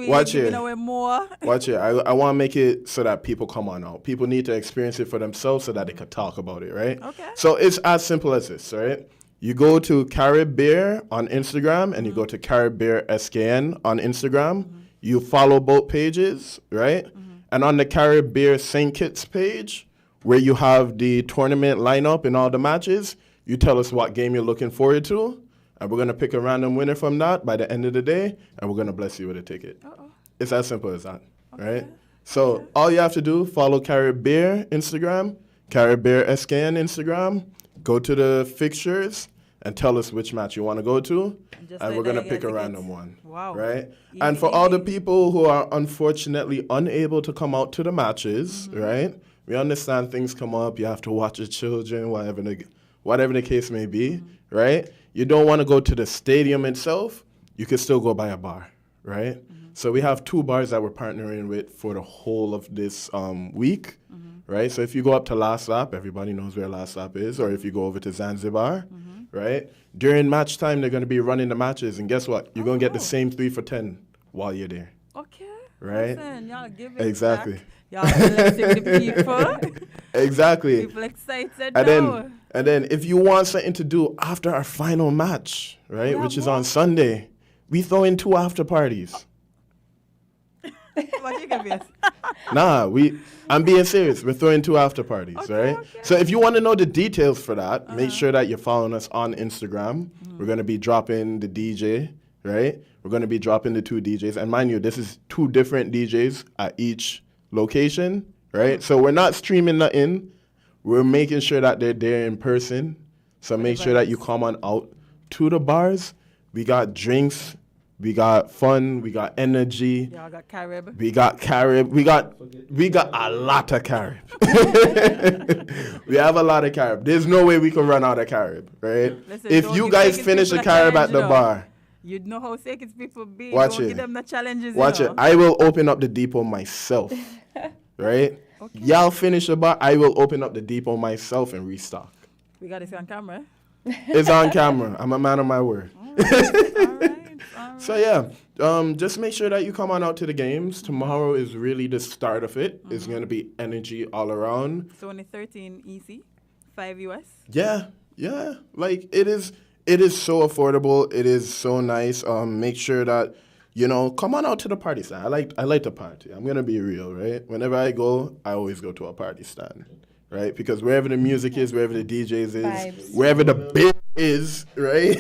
Watch it. Away more. Watch it. I want to make it so that people come on out. People need to experience it for themselves so that they could talk about it, right? Okay. So it's as simple as this, right? You go to Carib Beer on Instagram and you go to Carib Beer SKN on Instagram. You follow both pages, right? And on the Carib Beer St. Kitts page, where you have the tournament lineup and all the matches, you tell us what game you're looking forward to, and we're going to pick a random winner from that by the end of the day, and we're going to bless you with a ticket. It's as simple as that, right? So all you have to do, follow Carib Beer Instagram, Carib Bear SK on Instagram. Go to the fixtures and tell us which match you want to go to. And we're going to pick a random one. Wow. Right? And for all the people who are unfortunately unable to come out to the matches, right? We understand things come up. You have to watch your children, whatever the case may be, right? You don't want to go to the stadium itself. You can still go by a bar, right? So we have 2 bars that we're partnering with for the whole of this week, right? So if you go up to Last Lap, everybody knows where Last Lap is, or if you go over to Zanzibar, right? During match time, they're going to be running the matches, and guess what? You're going to get the same 3 for 10 while you're there. Okay. Right? Listen, y'all give it Exactly. back. Y'all blessing the people. Exactly. People excited And now. then if you want something to do after our final match, right, which is on Sunday, we throw in 2 after parties. What you give us? Nah, I'm being serious. We're throwing 2 after parties, right? So if you want to know the details for that, make sure that you're following us on Instagram. We're going to be dropping the DJ, right? We're going to be dropping the 2 DJs. And mind you, this is 2 different DJs at each location, right? So we're not streaming nothing. We're making sure that they're there in person. So make sure that you come on out to the bars. We got drinks. We got fun. We got energy. Y'all got Carib. We got Carib. We got a lot of Carib. We have a lot of Carib. There's no way we can run out of Carib, right? Listen, if don't you give guys St. finish the Kitts people Carib a at the challenge, bar, you'd know how St. Kitts people be. watch Don't it. give them the challenges. Watch it. I will open up the depot myself, right? Y'all finish the bar. I will open up the depot myself and restock. We got this on camera. It's on camera. I'm a man of my word. So yeah, just make sure that you come on out to the games. Tomorrow is really the start of it. It's going to be energy all around. So only 13 EC, 5 US. Yeah. Like it is so affordable. It is so nice. Make sure that, come on out to the party stand. I like the party. I'm going to be real, right? Whenever I go, I always go to a party stand, right? Because wherever the music is, wherever the DJs is, Vibes. wherever the beer is, right?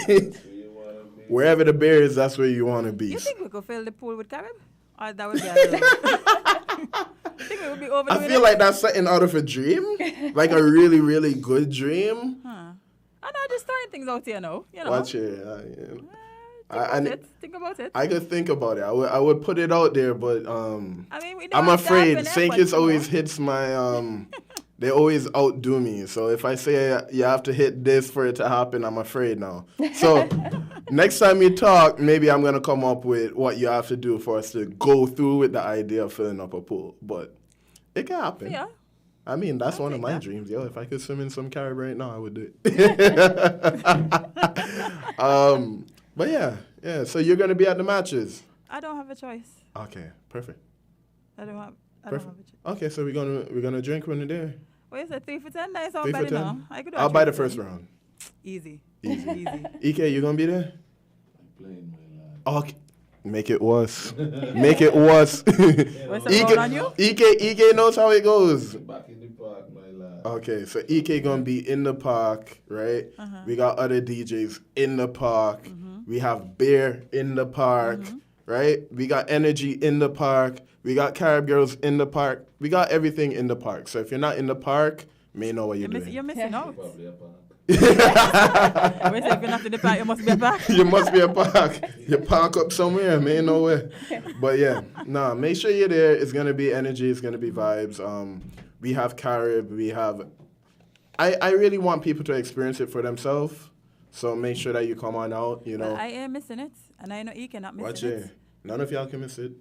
Wherever the beer is, that's where you want to be. You think we could fill the pool with Carib? Or that would be a little... I think it would be overdoing I feel it. like that's something out of a dream, like a really, really good dream. I know, just throwing things out here now. Watch it. Think about it. I could think about it. I would put it out there, but we don't I'm have to afraid happen, St. but, Kitts always hits my they always outdo me. So if I say you have to hit this for it to happen, I'm afraid now. So next time you talk, maybe I'm gonna come up with what you have to do for us to go through with the idea of filling up a pool. But it can happen. Yeah. I mean, that's one of my dreams, yo. If I could swim in some Carib right now, I would do it. But yeah. So you're gonna be at the matches. I don't have a choice. Okay, perfect. I don't have a choice. Okay, so we're gonna drink when we're there. What is it? 3 for 10? That's all 3 for bad 10. enough. I could do I'll a buy 3 the for first 10. round. Easy. EK, you gonna be there? Playing my lad. Okay. Make it worse. Make it worse. What's the round on you? EK knows how it goes. Back in the park, my lad. Okay, so EK gonna be in the park, right? We got other DJs in the park. We have beer in the park, right? We got energy in the park. We got Carib girls in the park. We got everything in the park. So if you're not in the park, may know what you're doing. You're missing out. Probably a park. If you're not in the park, you must be a park. You must be a park. You park up somewhere, man, nowhere. But yeah, make sure you're there. It's gonna be energy. It's gonna be vibes. We have Carib. We have. I really want people to experience it for themselves. So make sure that you come on out. But I am missing it, and I know you cannot miss Watch it. it. None of y'all can miss it.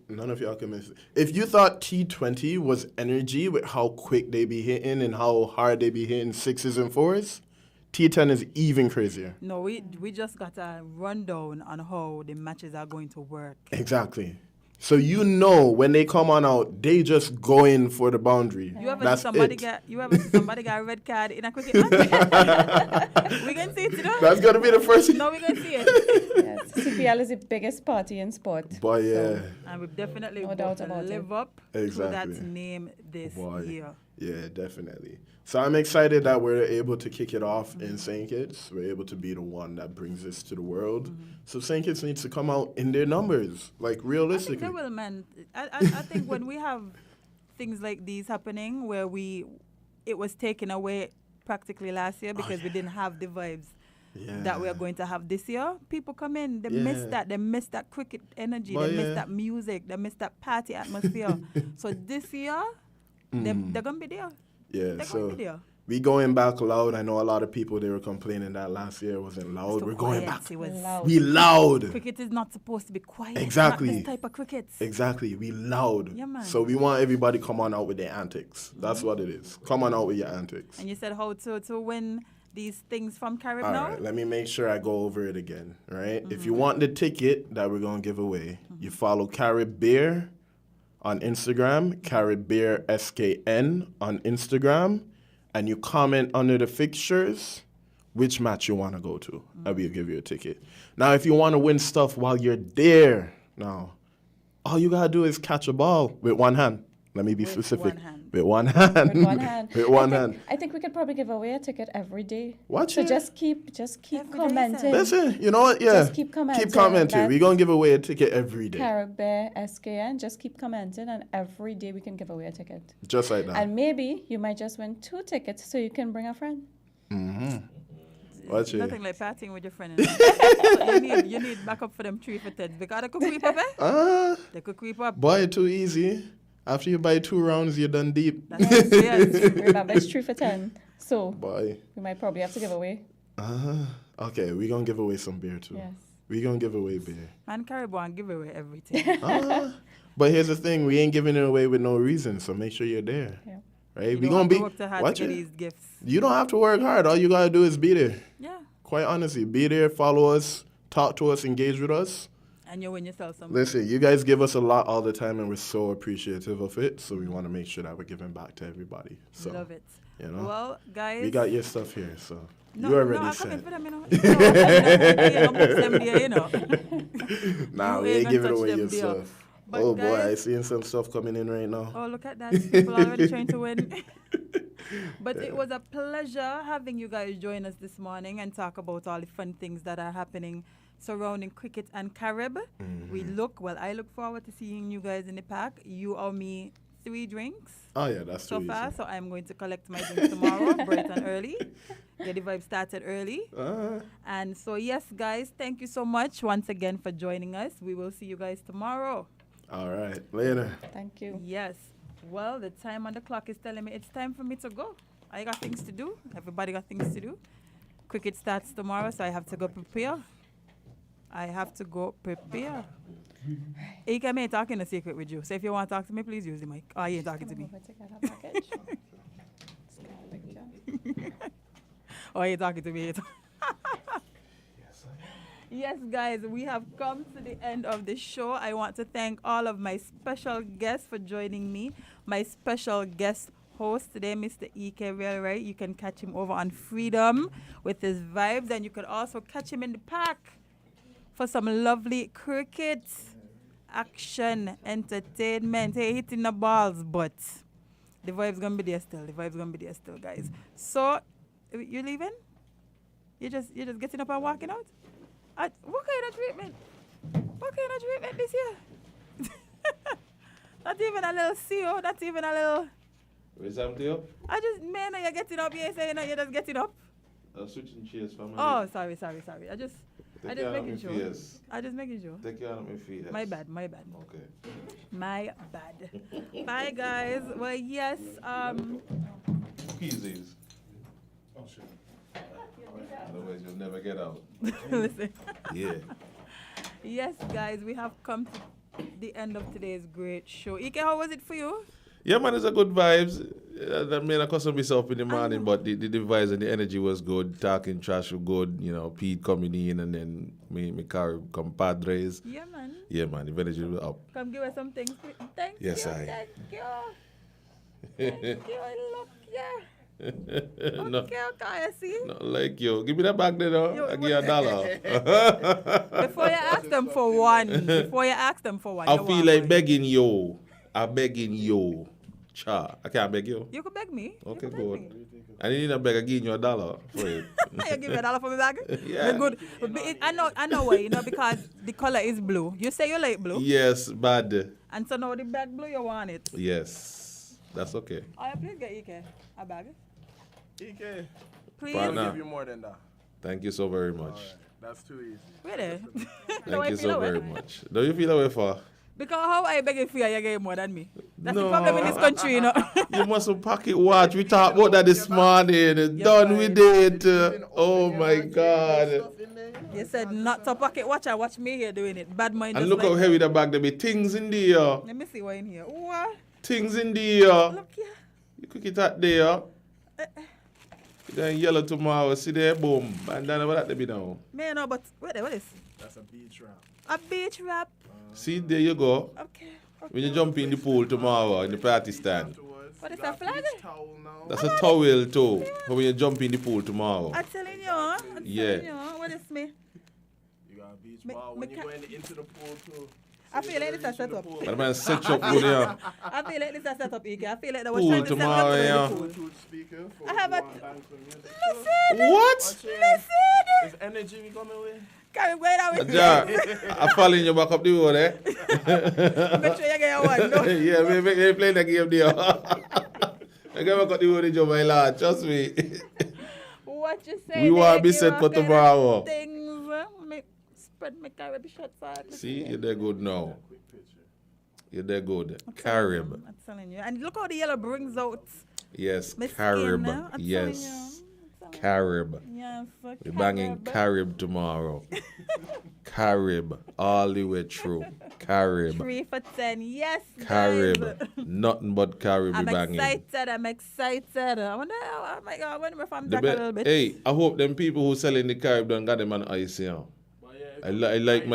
If you thought T20 was energy with how quick they be hitting and how hard they be hitting 6s and 4s, T10 is even crazier. No, we just got a rundown on how the matches are going to work. Exactly. So when they come on out, they just go in for the boundary. You ever That's see somebody it. somebody got a red card in a cricket match? We can see it, you know? That's gonna be the first. No, we can see it. Yes, CPL is the biggest party in sport. Boy, yeah. And we've definitely No got doubt to about live it. up to Exactly. that name this year. Yeah, definitely. So I'm excited that we're able to kick it off in St. Kitts. We're able to be the one that brings this to the world. So St. Kitts needs to come out in their numbers, like realistically. I think they will, man. I think when we have things like these happening where we it was taken away practically last year because we didn't have the vibes that we are going to have this year. People come in, they miss that. They miss that cricket energy. But they miss that music. They miss that party atmosphere. So this year, they're going to be there. Yeah, They're so going to be there. we going back loud. I know a lot of people, they were complaining that last year wasn't loud. We're going back. It was We loud. Cricket is not supposed to be quiet. Exactly. Not this type of cricket. Exactly. We loud. Yeah, man. So we want everybody come on out with their antics. That's what it is. Come on out with your antics. And you said how to win these things from Carib All now? right, let me make sure I go over it again, right? If you want the ticket that we're going to give away, you follow Carib Beer on Instagram, Carib Beer SKN on Instagram, and you comment under the fixtures which match you want to go to, and we'll give you a ticket. Now, if you want to win stuff while you're there, now, all you got to do is catch a ball with one hand. Let me be specific. With one hand. With one hand. With one hand. I think we could probably give away a ticket every day. Watch so it. just keep commenting. Listen, you know what? Yeah. Just keep commenting. Keep commenting. We're going to give away a ticket every day. Caribbean SKN. Just keep commenting, and every day we can give away a ticket. Just like that. And maybe you might just win 2 tickets so you can bring a friend. Watch it. Nothing like partying with your friend. So you need backup for them 3 for 10 because they could creep up, they could creep up. Boy, too easy. After you buy 2 rounds, you're done deep. Remember, it's 3 for 10. So Boy. we might probably have to give away. Okay, we're going to give away some beer too. Yes. We're going to give away beer. Man, Caribbean give away everything. But here's the thing, we ain't giving it away with no reason, so make sure you're there. Yeah. You Right? We're don't going to have be... to work too hard Watch to get it. these gifts. You don't have to work hard. All you got to do is be there. Yeah. Quite honestly, be there, follow us, talk to us, engage with us. And you win yourself some. Listen, you guys give us a lot all the time, and we're so appreciative of it. So we want to make sure that we're giving back to everybody. So, Love it. You know, well, guys, we got your stuff here, so no, you already no, I said. come in for them, you know. You don't put them there, you know. Nah, You we ain't ain't gonna giving touch away them your there. stuff. But Oh boy, I guys- seeing some stuff coming in right now. Oh, look at that. People already trying to win. But it was a pleasure having you guys join us this morning and talk about all the fun things that are happening surrounding cricket and Carib. I look forward to seeing you guys in the park. You owe me 3 drinks. Oh yeah, that's so too far. easy. So I'm going to collect my drinks tomorrow, bright and early. Get the vibe started early. And so yes, guys, thank you so much once again for joining us. We will see you guys tomorrow. All right, later. Thank you. Yes. Well, the time on the clock is telling me it's time for me to go. I got things to do. Everybody got things to do. Cricket starts tomorrow, so I have to go prepare. Ike, I ain't talking a secret with you. So if you want to talk to me, please use the mic. Oh, you ain't talking to me. Oh, you're talking to me. Yes, guys, we have come to the end of the show. I want to thank all of my special guests for joining me. My special guest host today, Mr. E.K. Railway. You can catch him over on Freedom with his vibes, and you can also catch him in the park for some lovely cricket, action, entertainment. Hey, hitting the balls, but the vibe's going to be there still. The vibe's going to be there still, guys. So, you leaving? You just getting up and walking out? What kind of treatment? What kind of treatment this year? Not even a little CO, not even a little... Where's Amtio? Man, you're getting up here saying you're just getting up. I'm switching chairs for my Oh, sorry. I just making sure. Fears. I just making sure. Take care of my fears. My bad. Okay. My bad. Bye, guys. Well, yes. Easies. Oh, shit. Otherwise, you'll never get out. Listen. Yeah. Yes, guys, we have come to the end of today's great show. Ike, how was it for you? Yeah, man, it's a good vibes. That made I custom myself in the morning, but the vibes and the energy was good. Talking trash was good. You know, Pete coming in and then me car compadres. Yeah, man. Yeah, man, the energy was up. Come give us some things. Thank Yes, you. I. Thank you. Thank you. I love you. No, Okay, I see. not like you. Give me that back there, though. I give you $1. Before you ask them for one. I you feel want like one. begging you. I'm begging you. Cha, I can't beg you. You could beg me. Okay, good. I need a beg. I give you $1 for it. You give me $1 for me bag? Yeah. Good. I know why, because the color is blue. You say you like blue. Yes, bad. And so now the bag blue, you want it. Yes. That's okay. Oh, please get Ike a bag. EK. Please. Partner. I'll give you more than that. Thank you so very much. Alright, that's too easy. Really? Thank you so very much. Do you feel away for? Because how I beg for you get more than me? That's No. the problem in this country, you know. You must pocket watch. We talked about that this morning. Done with it. Oh my God. You said not to pocket watch. I watch me here doing it. Bad mind. And just look how like heavy the bag there be. Things in there. Let me see what in here. What? Things in there. Look here. You cook it out there. Then yellow tomorrow. See there, boom. And then what that be now? Man, no, but wait there, what is? That's a beach wrap. A beach wrap. See, there you go. Okay. When you jump in the pool tomorrow in the party stand. What is that flag? That's a towel too. For when you jump in the pool tomorrow. I'm telling you. I'm Yeah. telling you. What is me? You got a beach ball when you're going into the pool too. I feel like this is set up. That man set you up good, yeah. I feel like this is set up, Ike. I feel like they was Pool trying to set tomorrow, me yeah. up to the pool. I have a... Listen! What? Listen! Is energy we coming with? Can we go down with Ja, I fall in your back up the road, eh? Make sure you get one, no? Yeah, we play the game there. I got back up the road, Joe, my lad. Trust me. What you say? We want to be set for tomorrow. Things. Spread my carib shot side. See, you're there good now. You're there good. Carib. I'm telling you. And look how the yellow brings out. Yes, my skin Carib. now. I'm Yes. Carib. Yes, We're banging Carib tomorrow. Carib. All the way through. Carib. 3 for 10. Yes, Carib. guys. Nothing but Carib I'm we banging. I'm excited. I wonder, oh my God, I wonder if I'm The back a little bit. Hey, I hope them people who selling the Carib don't got them on ice, you know. I like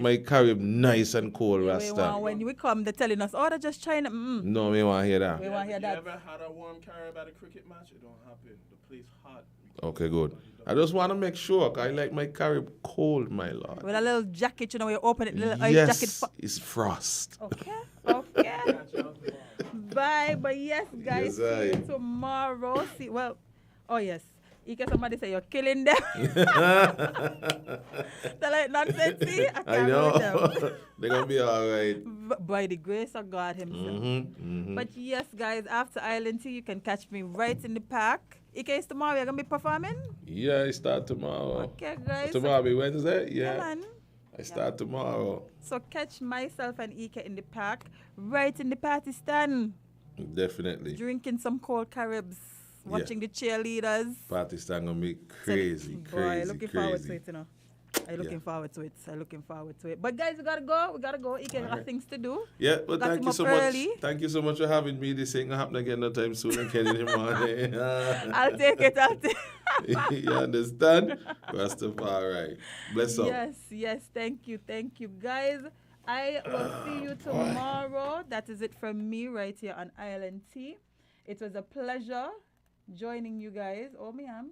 my Carib nice and cold, Rasta. When we come, they're telling us, oh, they're just trying to. No, we want to hear that. We want to hear that. You ever had a warm Carib at a cricket match? It don't happen. The place hot. Okay, good. I just want to make sure, 'cause I like my Carib cold, my lord. With a little jacket, you know, you open it, little ice Yes, jacket. it's frost. Okay, okay. Bye, but yes, guys, Yes, see you aye. tomorrow. Oh yes. Ike, somebody say you're killing them. They're like nonsense, see? I can't go with them. They're going to be all right. By the grace of God himself. But yes, guys, after Island Tea, you can catch me right in the park. Ike, is tomorrow you're going to be performing? Yeah, I start tomorrow. Okay, guys. Tomorrow be Wednesday? Yeah. man. I start tomorrow. So catch myself and Ike in the park, right in the party stand. Definitely. Drinking some cold Caribs, watching the cheerleaders. Party stand going to be crazy, Boy, looking forward to crazy. it, you know. I'm looking forward to it. But guys, we gotta go. Ike got things to do. Yeah, but Got thank him you up so early. much. Thank you so much for having me. This ain't gonna happen again no time soon. I can't anymore. I'll take it. You understand? Rastafari. Bless up. Yes. Thank you, guys. I will see you tomorrow. That is it from me right here on Island Tea. It was a pleasure joining you guys. Oh, me am.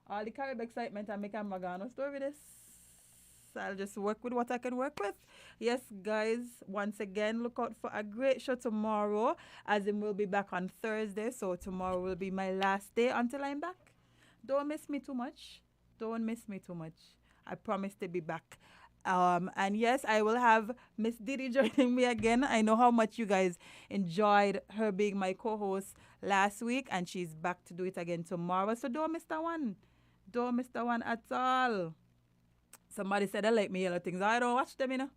All the Carib excitement and make a Magano story this. I'll just work with what I can work with. Yes, guys, once again, look out for a great show tomorrow, as in we'll be back on Thursday. So tomorrow will be my last day until I'm back. Don't miss me too much. I promise to be back. And yes, I will have Miss Didi joining me again. I know how much you guys enjoyed her being my co-host last week, and she's back to do it again tomorrow. So don't miss that one. Don't miss that one at all. Somebody said I like me yellow things. I don't watch them, you know.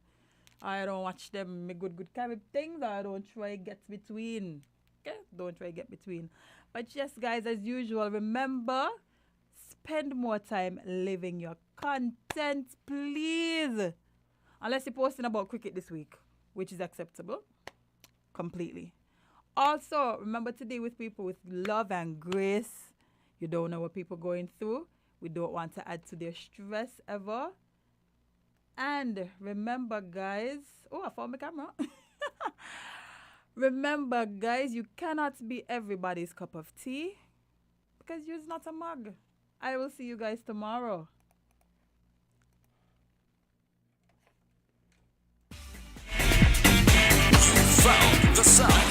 I don't watch them, me good Carib things. I don't try get between. Okay? Don't try get between. But yes, guys, as usual, remember, spend more time living your content, please. Unless you're posting about cricket this week, which is acceptable. Completely. Also, remember to deal with people with love and grace. You don't know what people are going through. We don't want to add to their stress ever. And remember, guys, I found my camera. Remember, guys, you cannot be everybody's cup of tea because you're not a mug. I will see you guys tomorrow. Found the sound.